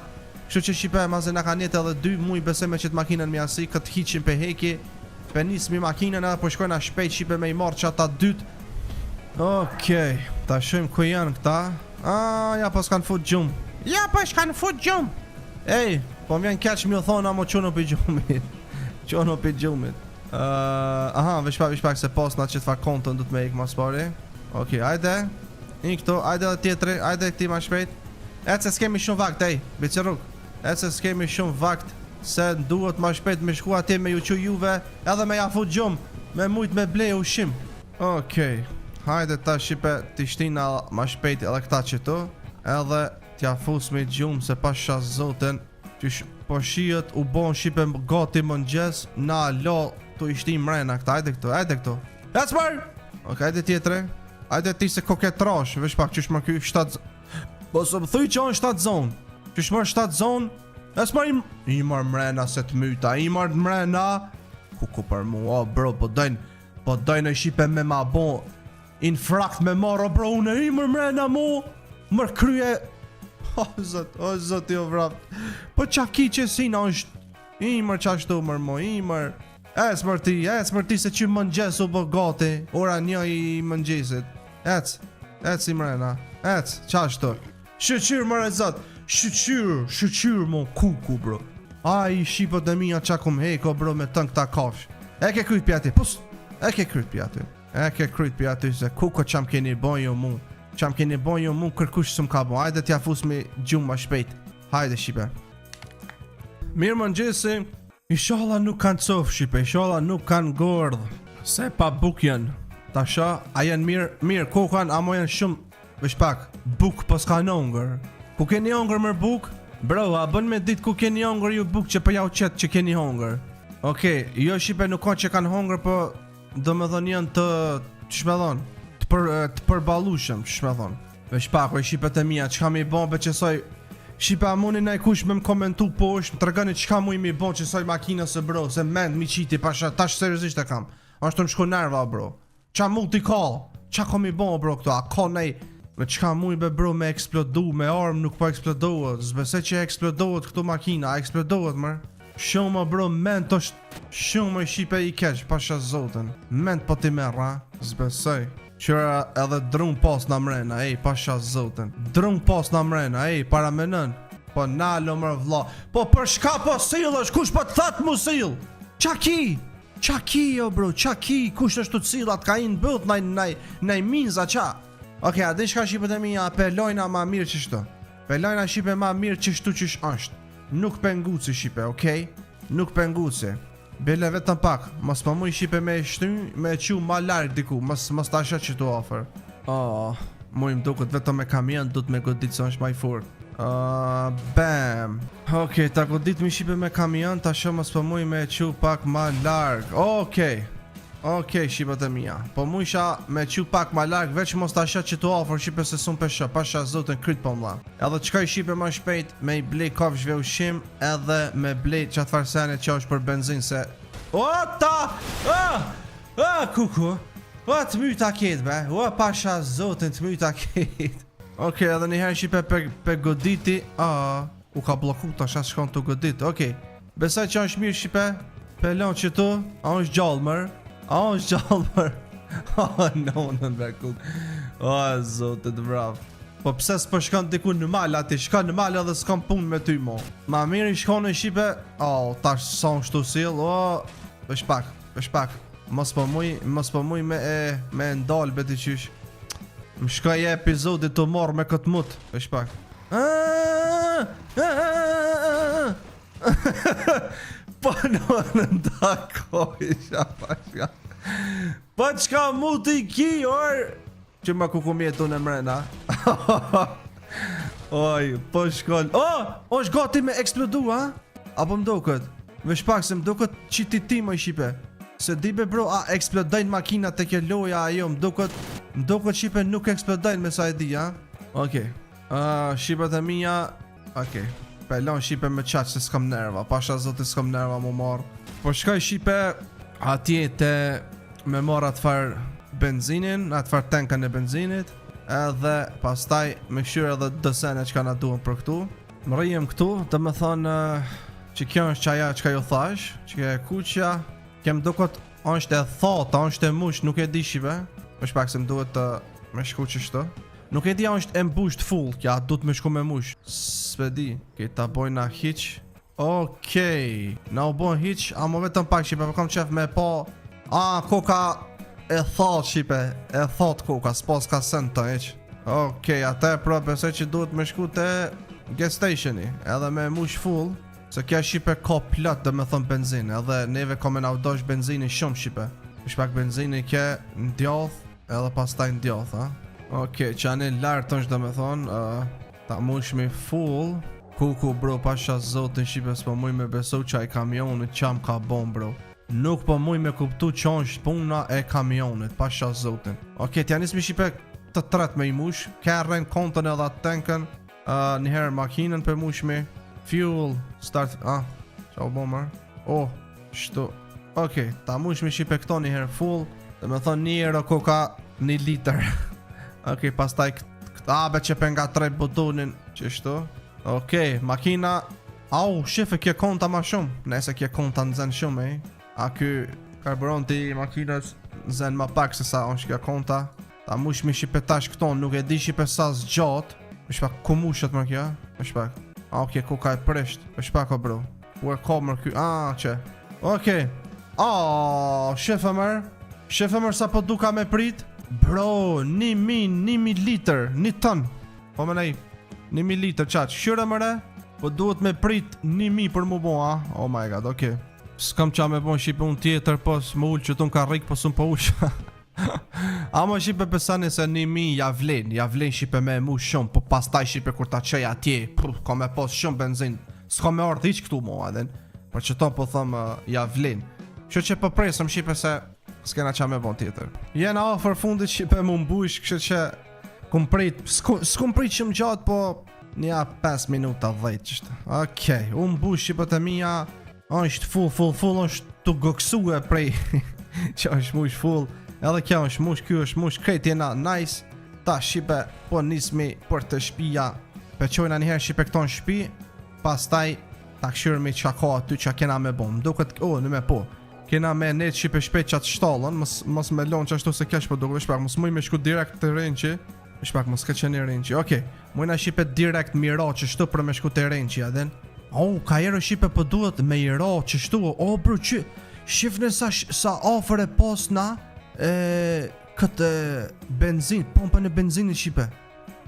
Speaker 1: Kështu që shipe mazë në ka njetë edhe 2 muj besoj me qëtë makinën mi asi, këtë hiqin pe heki. Pe nisë mi makinën edhe po shkojna shpejt shipe me i marë që ata 2. Okej. Ta shumë ku janë këta. Ja po s'kanë fut gjumë. Ej, po më vjen keq mi u thonë amo qënë për gjumit. Qono pi gjumit. Aha, veç pak se pas na që t'far kontën du t'me ik mas pari. Okej, ajde. I këto, ajde dhe tjetëri, ajde këti ma shpejt. E se s'kemi shumë vakt, ej, biceruk. E se s'kemi shumë vakt, se duhet ma shpejt me shku atje me ju që juve, edhe me ja fut gjumë, me mujt me ble ushim. Okej, hajde ta shipe t'i shtina ma shpejt edhe këta që tu, edhe t'ja fus me gjumë se pasha zoten, që po shijet u bon shipe gati më nxes, na lo t'u ishtim mrena këta, ajde këto. Ec mërë! Ok, ajde tjetre, ajde ti se koketrash, vesh pak qysh më ky 7 po së më thuj që on 7 zonë, qysh mërë 7 zonë, ec mërë i mërë mrena se t'myta, i mërë mrena, ku për mu, o bro, po dojnë e shipe me ma bon, infrakt me marë, o bro, unë i mërë mrena mu, mërë krye, o zot jo vrap, po qa ki që sina është, i mërë qashtu mërë mo, i mërë, ec mërë ti se që më ngjes u bë gati, ora 1 i më ngjesit, ec i mrena, ec, qashtu, shqyr mërë e zot, shqyr mo kuku bro, a i shqipët e mija qa kum heko bro me tën këta kafsh, e ke kryt pjati, pus, e ke kryt pjati, se kuko qam keni bon jo mu, kërkush së m'ka bon, hajde t'ja fus me gjumë ma shpejt, hajde shqipe. Mirë më ngjesi, inshallah nuk kanë cof shqipe, inshallah nuk kanë gordh, se pa buk janë, ta sha, a janë mirë kokan, amo janë shumë, vesh pak, buk pas kanë ongër, ku keni ongër mër buk, bro, a bën me dit ku keni ongër ju buk që për jau qetë që keni ongër. Okej, jo shqipe nuk ka që kanë hongër, po do me dhon janë të shmedhon, të përbalushëm, shmedhon. Vesh pak, o i shqipet e mija, qka mi bon be qësoj, shqipe a muni na i kush me më komentu posh, më tërgani qka mu i mi bon qësoj makinës e bro, se mend mi qiti, pasha, tash seriosisht e kam, ashtë të më shku nerva bro, qa multi-call, qa ko mi bon bro këto, a ko nej, me qka mu i be bro me eksplodu, me armë nuk po eksplodohet, zbese që eksplodohet këto makina, a eksplodohet mër, shumë bro, ment është shumë i shqipe i keq, pasha zoten, ment po ti merra, zbesej. Qëra edhe drun pas na mrena, ej, pasha zoten. Drun pas na mrena, ej, para menën. Po nalo mërë vlla. Po për shka po sillësh, kush po t'that mu sill? Qa ki jo bro, qa ki, kush është të cillat ka i në bëth, naj minza qa. Oke, a di shka shqipet e mija, pelojna ma mirë qështu. Pelojna shqipe ma mirë qështu qësh është. Nuk penguci shqipe, okej? Nuk penguci. Bele vetëm pak, mos më muj shqipe me shty, me qu ma larg diku, mos ta shet që tu ofër. Muj më duket vetëm me kamion, du të me godit se është maj furt. Bam. Okej, ta godit mi shqipe me kamion, ta shë mos më muj me qu pak ma larg. Okej, shqipet e mija. Po mujsha me qu pak ma larg, veç mos ta shet që tu ofër shqipe se sun pesha, pasha zotën kryt po mla. Edhe qka i shqipe ma shpejt, me i blej kafshve ushim, edhe me blej qatë farsene që është për benzin, se... Kuku! Të myta ket, be! Pasha zotën, të myta ket! Okej, edhe njëherë shqipe pe goditi, u ka bloku të asha shkon të godit, okej. Besaj që është mirë shqipe, pelon që tu, a është gjallë mërë, no, në kuk. Zotet bravo. Po pse s'po shkon diku në mal, ati shkon në mal edhe s'kon pun me ty mo. Ma mirë i shkon në Shqipe, tash son shtu sill, vesh pak. Mos po muj me ndal beti qysh. Më shkoj e epizodit të morë me këtë mut, vesh pak. Po në ndakoj, shapashka. Po qka mu t'i ki, orë? Që ma ku mjetu në mrena. Oj, po shkon. është gati me eksplodu, ha? Apo mdo këtë? Vesh pak se mdo këtë qiti ti më i shqipe. Se dibe bro, eksplodajnë makinat të ke loja ajo, mdo këtë shqipe nuk eksplodajnë me sa e di, ha? Okej. Shqipet e mija, okej. Pelon shqipe me qaq se s'kam nerva, pasha zote s'kam nerva mu marë. Po shkoj shqipe atje te me marë atëfar benzinin, atëfar tankën e benzinit, edhe pastaj me këshyre edhe dësene që ka na duhen për këtu. Më rrijem këtu, dhe me thonë që kjo është qaja që ka jo thash, që kjo e kuqja, kem dukot është e thota, është e mush, nuk e di shqipe, më shpak se më duhet të me shku qështu. Nuk e di a është e mbusht full, kja du të me shku me mush. S'pe di, ke ta bojna hiq, Okej, na u bon hiq, a më vetëm pak shipe, për kam qef me po. Koka e thot shipe, e thot koka, s'pas ka send të hiq. Okej, atë pra besoj që duhet me shku te gas stationi, edhe me mush full. Se kja shipe ka plot dhe me thëmë benzinë, edhe neve kome na u dosh benzini shumë shipe. Shpak benzini ke ndjoth, edhe pas taj ndjoth, ha. Okej, që anë lartë është dhe me thonë, ta mush me full. Kuku bro, pasha zotin shipe s'po muj me besu që ai kamionit qam ka bon bro. Nuk po muj me kuptu që është puna e kamionit, pasha zotin. Okej, t'ja nismi shipe të tret me i mush, kerren, kontën edhe atë tankën, njëherë makinën për mush me. Fuel, start, qa u bomër? Shtu. Okej, ta mush me shipe këto njëherë full, dhe me thonë 1 euro koka 1 liter. Okej, pas taj be që për nga 3 butonin, që shtu. Okej, makina. Shife kje konta ma shumë. Nese kje konta në zen shumë, A ky karburanti makinës zen ma pak se sa është kje konta. Ta mush me shipe tash këto, nuk e di shipe sa zgjat. Është pak ku mushet më kja. Është pak. Okej, koka e prisht. Është pak o bro. U e ka mër ky. Që. Okej. Shife mër. Shife mër sa po duka me prit. Bro, 1.000 liter. 1 ton. Po me nej. 1.000 liter qaq, shyre mëre. Po duhet me prit 1.000 për mu bo, Oh my god, okej. S'kam qa me bo shipe unë tjetër, po s'më ullë që tu n'ka rik, po s'un po ullë. Ama shipe pesani se 1.000 javlen shipe me mu shumë, po pas taj shipe kur ta qej atje, ka me pos shumë benzin. S'ka me ardh iq këtu mo, adhen. Për që to po thëmë javlen. Që po presëm shipe se s'kena qa me bo tjetër. Jena ofër fundit shipe mu mbush, kështë që s'kum prit shumë gjatë, po nja 5 minuta 10 qështë. Okej, unë bush shqipët e mija, është full, është të gëksue prej që është mush full, edhe kjo është mush, kjo është mush, krejt jena nice. Ta shqipe, po nismi për të shpija, pe qojna njëherë shqipe këto në shpi, pas taj ta këshyrëmi qa ka aty që kena me bom, duket, në me po. Kena me net shqipe shpejt qatë shtallën, mos me lonë që ashtu se kesh po duke shpak, mos muj me shku direkt të renqi. Shpak mos ka qenë renqi. Okej, mujna shipe direkt mi ra që shtu për me shku të renqi adhen. Ka ero shipe po duhet me i ra që shtu. Bro që shifne sa ofër e pos na këtë benzin, pompën e benzinit shipe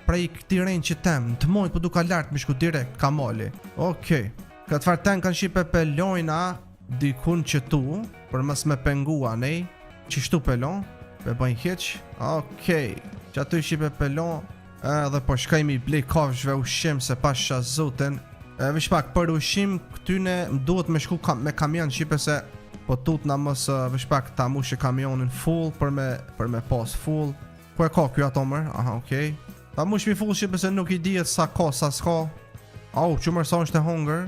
Speaker 1: prej këti renqi tem. Në të mojnë po duka lartë me shku direkt ka mali. Okej, këtë farë ten kanë shipe për lojna dikun që tu për mës me pengua nej. Që shtu për lojnë pe bëjnë hiq. Okej, që aty shipe pelon. Edhe po shkajmi blej kafshve ushim se pasha zotin. Vish pak për ushim këtyne duhet me shku me kamion shipe se po tut na mos vish pak ta mushi kamionin full për me pas full. Ku e ka kjo ato mër? Okej. Ta mush mi full shipe se nuk i dihet sa ka sa s'ka. Që mërë sa është e hongër.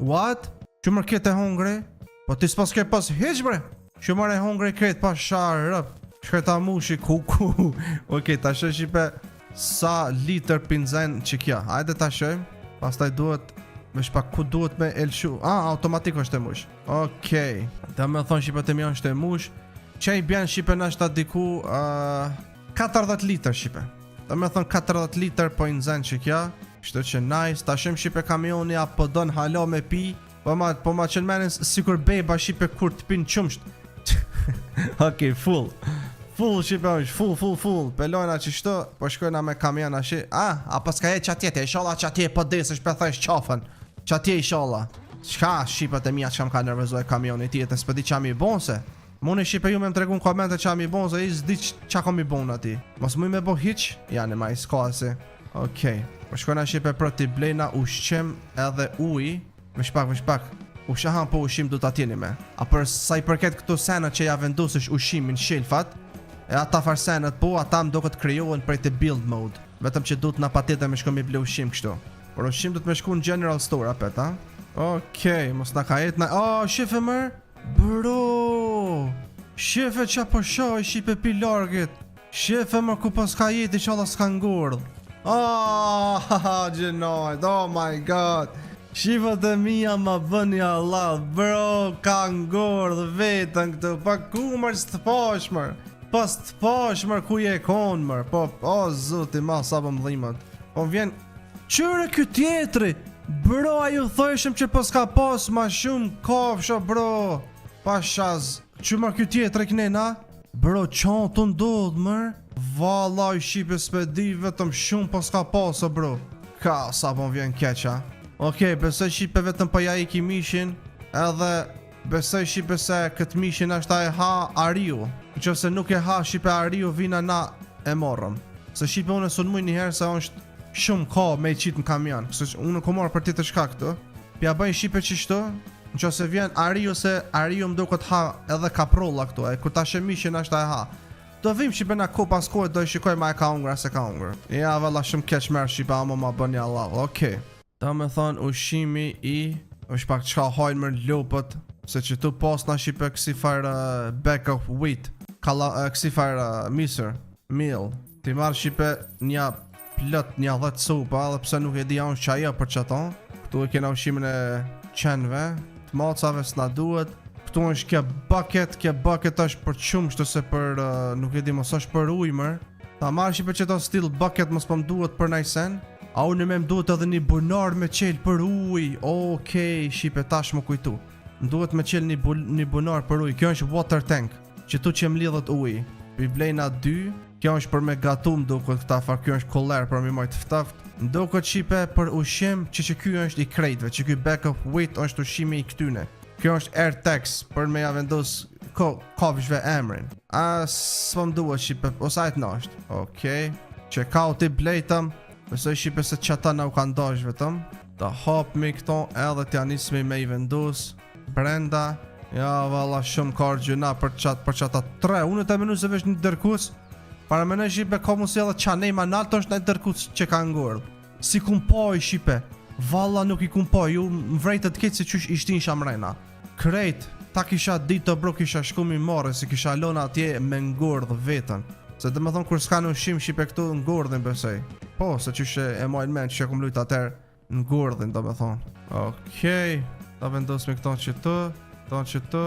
Speaker 1: What? Që mërë kete hongre? Po ti s'pas ke pas hiq bre? Që mërë e hongre kret pasha rëp. Shkreta mushi kuku. Okej, ta shë shipe sa liter pinzen që kja. Hajde ta shëjmë. Pastaj duhet vesh pak ku duhet me elshu. Automatik është e mush. Okej, dhe me thonë shipe të mja është e mush. Që i bjen shipe në është diku 40 liter shipe. Dhe me thonë 40 liter po i nzen që kja. Kështë që nice. Ta shëjmë shipe kamioni apo don halo me pi. Po ma qënë menin sikur beba shipe kur të pin qumsht. Okej, full shipe është, full pelojna që shto, po shkojna me kamion ashi. Apo s'ka e qatjete, ishala qatje po desë është pëthaj shqafën. Qatje ishala. Qka shqipët e mija që më ka nërvezu e kamioni tjetë, s'pëdi qa mi bon se. Mune shipe ju me më tregu në komente qa mi bon se i zdi qa ka mi bon ati. Mos mu i me bo hiq, janë ma i s'ka asi. Okej, po shkojna shipe për t'i blejna ushqim edhe uj. Vish pak. Ushahan po ushim du t'atjeni me. A për sa i përket këto senët që ja vendosësh ushimin shelfat, e ata farsenet po, ata më do këtë kryohen prej të build mode. Vetëm që du t'na patete me shko mi ble ushim kështu. Por ushim du t'me shku në general store apet, Okej, mos na ka jetë na... shife mër? Bro! Shife qa po shoj shipe pi largit. Shife mër ku pas ka jetë i shala s'ka ngurdh. Gjenojt, oh my god. Shifët e mija ma bëni Allah, bro, ka ngordh vetën këtu, pa ku mërë së të pashmër, pa së të pashmër ku je konë mërë, po, zuti ma sa për më dhimat, po vjen, qëre kjo tjetëri, Bro, a ju thojshëm që pas ka pas ma shumë kafsha bro. Pashaz, që ma kjo tjetër e knena? Bro, qanë të ndodhë mër? Valla i Shqipe s'pe di vetëm shumë pas ka pasë bro. Ka, sa po vjen keqa. Okej, besoj Shqipe vetëm pa ja i ki mishin. Edhe besoj Shqipe se këtë mishin është a e ha Ariu. Që se nuk e ha Shqipe Ariu vina na e morëm. Se Shqipe unë e sun muj njëherë se është shumë ka me i qitë në kamion. Kësë unë ko marë për ti të shka këtu. Pja bëj Shqipe qishtu. Në që se vjen Ariu se Ariu më do këtë ha edhe kaprolla këtu. E kur ta shemishin është a e ha. Do vim Shqipe na ko pas kohët do i shikoj ma e ka ungra se ka ungra. Ja valla shumë keq merë Shqipe ama ma bën një Allah. Okej. Da me thonë ushimi i është pak qka hajnë mërë lopët. Se që tu pas na Shqipe kësi farë back of wheat. Kësi farë misër. Meal. Ti marë Shqipe një plët një 10 sopa. Dhe pse nuk e di janë qaja për qëton. Këtu e kena ushimin e qenve. Të macave s'na duhet. Këtu është kje bucket është për qumë shtu se për nuk e di mos është për ujmër. Ta marë Shqipe që to stil bucket mos për më duhet për najsen. A unë me më duhet edhe një bunar me qelë për uj. Okej, Shqipe tash më kujtu. Më duhet me qelë një bunar për uj. Kjo është water tank. Që tu që më lidhët uj. Biblejna 2. Kjo është për me gatum duket këta far. Kjo është koller për me majtë ftaft. Duket Shqipe për ushim që kjo është i krejtve. Që kjo back of wheat është ushimi i këtyne. Kjo është air tax për me ja vendos kafshve emrin. A s'po më duhet Shqipe, osajt në është. Okej. Që ka u ti blejtëm. Besoj Shqipe se qëta na u kanë dash vetëm. Ta hapmi këto edhe t'ja nismi me i vendos brenda. Ja valla shumë ka gjuna për qata 3. Unë të menu se vesh një dërkuc. Para me në Shqipe ka mu si edhe qanej ma naltë është një dërkuc që ka ngordh. Si kumpoj Shqipe. Valla nuk i kumpoj. Ju më vrejtët këtë si qysh ishtin shamrejna. Krejt, ta kisha ditë bro kisha shku mi more. Si kisha lona atje me ngordh vetën. Se dhe me thonë kur s'ka në ushim Shqipe këtu ngordhin besoj. Po, se qyshe e majnë men që kom lujt atër ngordhin dhe me thonë. Okej, ta vendosme këton që të. Këton që të,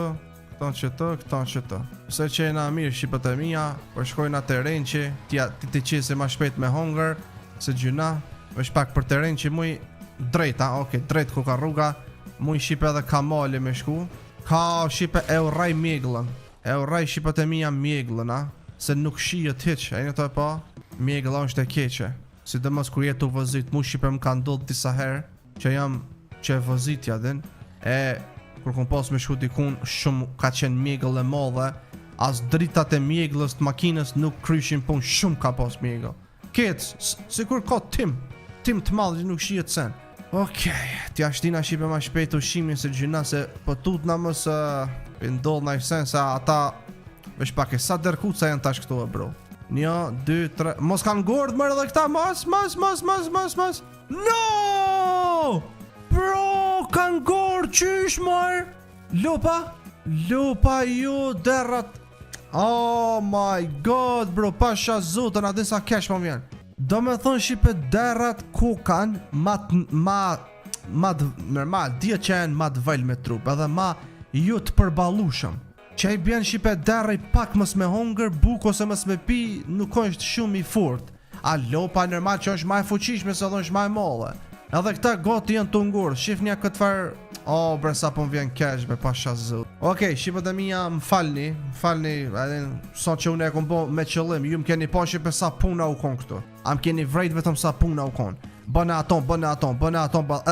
Speaker 1: këton që të, këton që të. Pse që e na mirë Shqipët e mija, për shkojna të renqi, ti të qesi ma shpejt me hunger, se gjyna, është pak për të renqi muj drejta, okej, drejt ku ka rruga, muj Shqipe edhe ka mali me shku, ka Shqipe e uraj mjeglën, e uraj Shqipët e mija mjeglën, se nuk shijet hiq, e një të e pa, mjeglën është e keqe, si dhe mos kur jetu vëzit, muj Shqipe më ka ndodhë disa herë, që jam që e vëzitja din, kur kom pas me shku dikun shumë ka qenë mjegëll e madhe. As dritat e mjeglës të makinës nuk kryshin pun. Shumë ka pas mjegëll. Ketë, si kur ka tim të madhe që nuk shijet sen. Okej, t'ja shtina Shqipe ma shpejt ushimin se gjyna se po tut na mësë ndodh na i sen se ata vesh pak e sa dërkuca janë tash këtu e bro. 1, 2, 3, mos kanë gordë mërë edhe këta, mas. No! Bro, kanë gorë qysh marë. Lupa ju derrat. Oh my god bro, pasha zotën adin sa kesh më vjen. Do me thonë Shqipe derrat ku kanë normal, dhja që janë ma të vajl me trup. Edhe ma ju të përbalushëm. Që i bjen Shqipe derra i pak mës me hunger, buk ose mës me pi, nuk është shumë i fort. A lopa normal që është ma e fuqishme se dhe është ma e molle. Edhe këta goti janë të ngurë, shifnja këtë farë. O, bre sa po më vjen kesh me pasha zot. Okej, Shqipët e mija më falni, son që unë e kom bo me qëllim, ju më keni pa Shqipe sa puna u kon këtu. A më keni vrejt vetëm sa puna u kon. Bëne aton,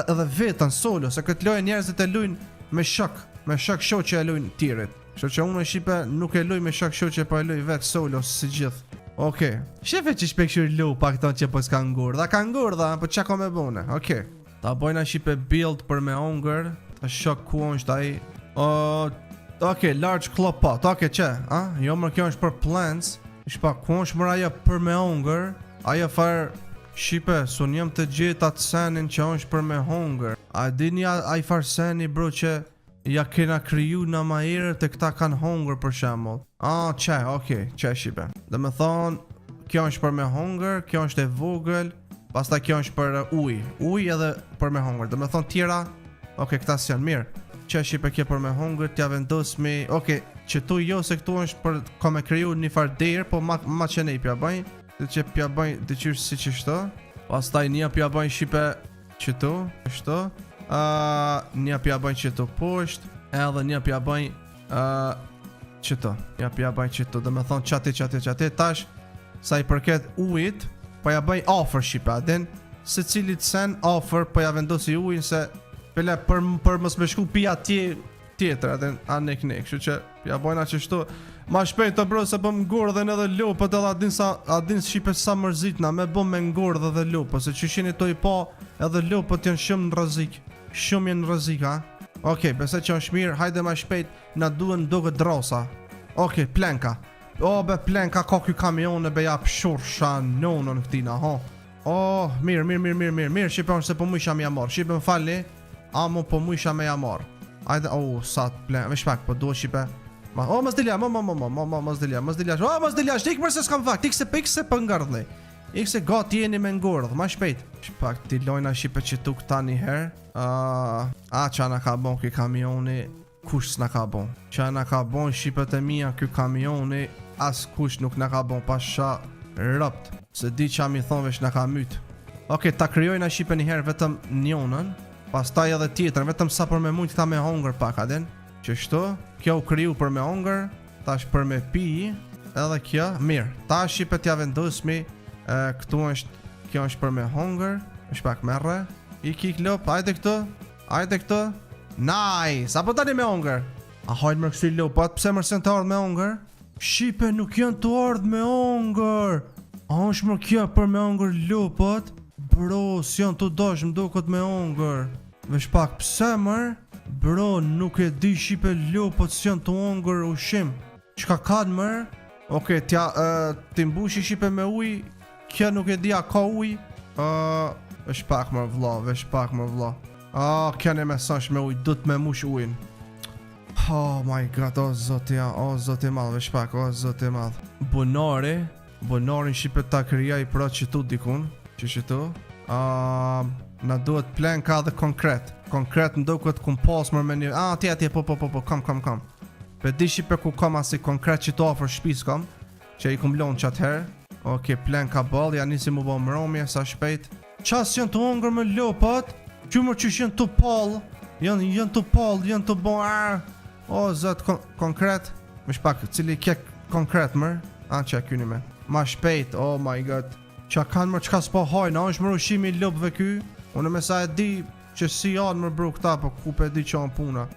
Speaker 1: edhe vetën solo, se këtë lojë njerëzit e lujnë me shok shoqe e lujnë tirit. Që unë e Shqipe nuk e luj me shok shoqe, po e luj vetë solo si gjithë. Okej, shefe që shpekshur lupa këto që po s'ka ngurë. Dha ka ngurë dha, po qa ko me bune. Okej, ta bojna Shqipe build për me hunger. Ta shok ku është ai. Okej, large claw pot. Okej, që? Jo mërë kjo është për plants. Shpa ku është mërë aja për me hunger. Aja farë Shqipe, sun jem të gjithë atë senin që është për me hunger. A dini aj farë seni bro që ja kena kriju në ma herë të këta kanë hunger për shemull. Që, okej, që Shqipe. Dhe me thonë, kjo është për me hunger, kjo është e vogël, pasta kjo është për uj edhe për me hunger. Dhe me thonë tjera, okej, këta si janë mirë. Që Shqipe kjo për me hunger, t'ja vendosmi, okej, që tu jo se këtu është për ka me kriju një farë derë, po ma që ne i pja bëjnë, dhe që pja bëjnë dhe qyrë si që shto. Pastaj një pja bëjnë Shqipe qëtu, kështu. Një pja bëjnë qëtu poshtë, edhe një pja bëjnë qëtu. Një pja bëjnë qëtu, dhe me thonë qati, tash, sa I përket ujit, po ja bëj offer shipa, din, se cilit sen offer, po ja vendosi ujin se, pele për mos me shku pia tjetër, din, anek, kështu që, ja bëjna qështu. Ma shpejt të bro se bëm ngordhen edhe lopët edhe adin shipe sa mërzitna me bëm me ngordhe edhe lopët se që shini to I pa edhe lopët janë shumë në rëzik. Shumë janë në rëzik, ha? Okej, bese që është mirë, hajde ma shpejt na duen doge drosa. Okej, plenka. O, be plenka ka ky kamion e be ja pëshur shanonën këtina, ha? O, mirë, shipe unë se po mu isha me jamar. Shipe më falli, amo po mu isha me jamar. Hajde, sa të plenka, vesh pak, po do shipe. Mos dilja, mos dilja, shtik përse s'kam fakt, ikse për ngardhni. Ikse gati jeni me ngordh, ma shpejt. Shpak ti lojna shipe që tu këta një her. Qa na ka bon këj kamioni, kush s'na ka bon. Qa na ka bon shipet e mija këj kamioni, as kush nuk na ka bon, pasha rëpt. Se di qa mi thonë vesh na ka myt. Okej, ta kryojna shipe një her vetëm njonën, pas taj edhe tjetër, vetëm sa për me mujt ta me hongër pak, adin. Qështu, kjo u kriju për me hongër, tash për me pi, edhe kjo, mirë, tash shipet ja vendosmi, këtu është, kjo është për me hongër, është pak merre, ik lop, ajde këtu, nice, apo tani me hongër, a hajnë mërë kësi lopat, pse mërsen të ardhë me hongër, shipe nuk janë të ardhë me hongër, a është mërë kjo për me hongër lopat, bro, si janë të dosh më duket me hongër, vesh pak pse mërë, bro, nuk e di shipe lopët si janë të hongër ushim. Qka kanë mërë? Okej, ti mbushi shipe me uj, kja nuk e di a ka uj. Vesh pak më vla. Kja ne me sash me uj, du të me mush ujin. Oh my god, o zoti madh, vesh pak, o zoti madh. Bonarin shipe ta kryaj pra qëtu dikun, qëtu. Na duhet plenka dhe konkret. Konkret ndo këtë kum pas mërë me një... Atje, po, kam. Pe di shipe ku kam asi konkret që të ofër shpis kam, që I kum lonë qatë herë. Okej, plenka ball, ja nisi mu bo mëromje, sa shpejt. Qas janë të hongër me lopët, qymër që janë të pall, janë të pall, janë të bo... O, zët, konkret. Më shpak, cili kek konkret mërë. Që e kyni me. Ma shpejt, oh my god. Qa kanë mërë qka s'po hajnë, është mërë ushimi lopëve ky. Unë me sa e di që si janë më bro këta, po ku pe di që anë puna.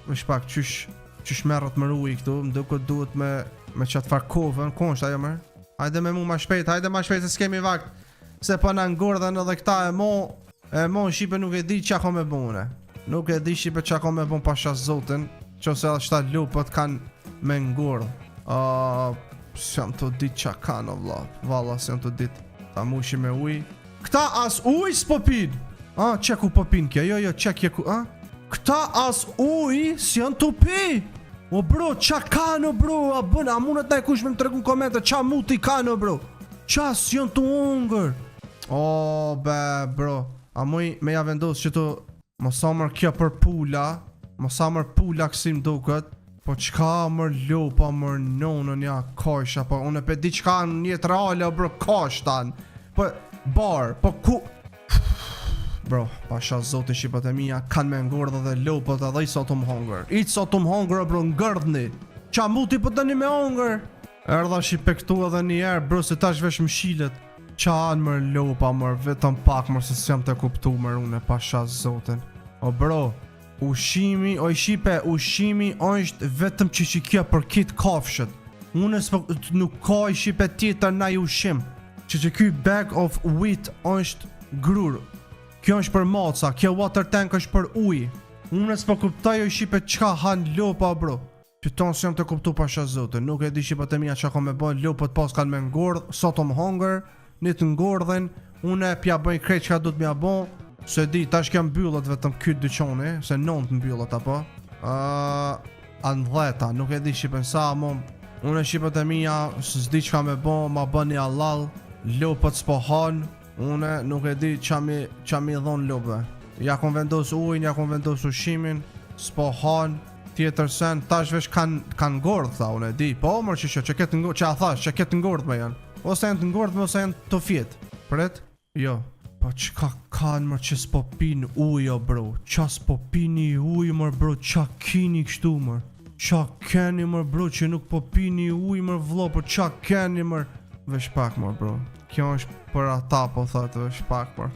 Speaker 1: Vesh pak, qysh merët më rui këtu, më duhet me qatë farë kovën, konsht ajo mërë. Hajde me mu ma shpejt, se s'kemi vakt. Se pa në ngordhen edhe këta e mo Shqipe nuk e di qa ko me bune. Nuk e di Shqipe qa ko me bune pasha zotin, që se edhe shta lupët kanë me ngordh. S'jam të dit qa kanë, o vla, valla s'jam të dit. Ta mushi me uj. Këta as uj s'po pin. Qeku po pin kja, jo, qek jeku, Këta as uj s'janë të pi. O bro, qa kanë o bro, a mundet na e kush me më tregu në komente, qa muti kanë o bro. Qa s'janë të hongër. O, be, bro, a muj me ja vendos që të mosamër kja për pula, mosamër pula kësim duket, po qka mër lopa mër nonën ja kosha, po unë e pe di qka në jetë reale o bro, koshtan. Po, po ku... Bro, pasha zotin shqipat e mija kanë me ngordhe dhe lopët edhe I sot hongër. I sot hongër, bro, ngërdhni. Qa muti po të një me hongër? Erdha shipe këtu edhe një erë, bro, se tash vesh më shilet. Qa anë mër lopa, mër, vetëm pak, mër, se s'jam të kuptu, mër, une, pasha zotin. O, bro, ushimi, o I shipe, ushimi është vetëm që kja për kitë kafshët. Une nuk ka I shipe tjetër na I ushim. Që ky bag of wheat është grur. Kjo është për maca, kjo water tank është për uj. Unë s'po kuptoj o shipe qka hanë lopa bro. Që tonë s'jam të kuptu pasha zote. Nuk e di shipët e mija qa ka me bëjnë, lopët pas kanë me ngordh, sot om hongër, një të ngordhen, unë e pja bëjnë krejt qka du të mja bëjnë. Se di, tash kem byllët vetëm kytë dyqoni, se 9 mbyllët apo. Anë 10, nuk e di shipën sa, mom. Unë e shipët e mija, s'di qka me bëjnë, ma bëjnë një halal, lopët s'po hanë. Une nuk e di qa mi dhonë lopëve. Ja kon vendos ujnë, ja kon vendos ushimin, s'po hanë, tjetër sen, tash vesh kanë ngordh, tha, unë e di. Po, mërë që ketë ngordh, që a thash, që ketë ngordh me janë. Ose janë të ngordh me ose janë të fjetë. Pret? Jo. Po qka kanë mër që s'po pin ujo bro? Qa s'po pini uj mër bro? Qa kini kështu mër? Qa keni mër bro që nuk po pini uj mër vlo? Po qa keni mër? Vesh pak mër bro. Kjo është për ata po thotë vesh pak mër.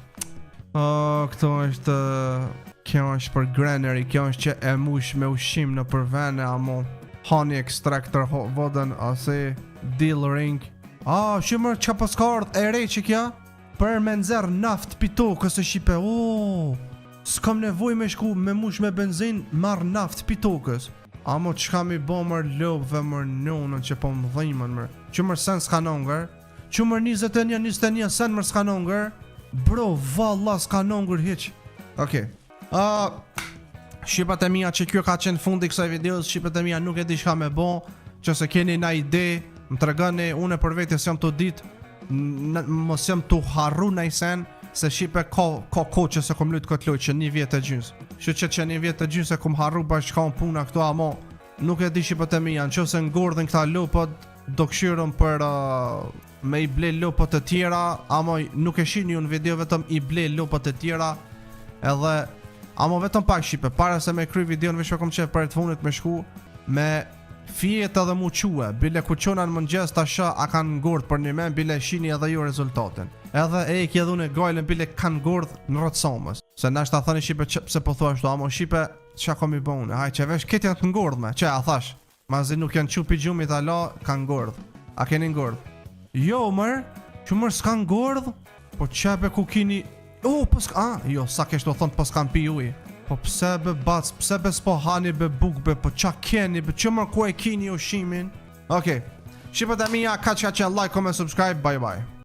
Speaker 1: Këto është... Kjo është për granary, kjo është që e mush me ushim në për vene amo. Honey extractor vodën ase deal ring. Shimër që pas ka ardh e re që kja? Për me nxerr naft pitokës e shipe. S'kam nevoj me shku me mush me benzin, marr naft pitokës. Amo çka mi bo mër lobëve mër nonën që po më dhimën mër. Qëmër sen s'ka nongër. Qëmër 21 sen mër s'ka nongër. Bro, valla s'ka nongër hiq. Okej. Shqipat e mija që kjo ka qenë fundi kësaj videos. Shqipat e mija nuk e di shka me bo. Që se keni na ide, më të regani, une për vetës jam të dit, mos jam të harru na i sen, se Shqipe ka ko që se kom lutë këtë lojt që 1 vjet e gjys. Që 1 vjet e gjys e kom harru bashka në puna këto, amo nuk e di Shqipat e mija, në që se ngordhin këta lopët, do këshyrëm për me i ble lopët e tjera, amo nuk e shini unë video vetëm i ble lopët e tjera, edhe amo vetëm pak Shqipe, para se me kry video në vishë kom qef për e të funit me shku, me fjet edhe mu quë, bile ku qona në mëngjes ta shë a kanë ngordh për një men, bile shini edhe ju rezultatin. Edhe e ki edhe unë e gajlen bile kanë ngordh në rëtësamës. Se nështë ta thani Shqipe pse po thua ashtu, amo Shqipe qa kom i bone, haj që vesh këtë janë të ngordh me, që a thash, mazi nuk janë qupi gjumit ala, kanë ngordh. A keni ngordh? Jo mër, që mër s'ka ngordh, po qebe ku kini, jo, sa kesh do thonë po s'kan pi uj. Po pse be bac, pse be s'po hani be buk be, po qa keni be, që mër ku e kini ushimin? Okej, Shqipat e mija, ka që like, comment, subscribe, bye bye.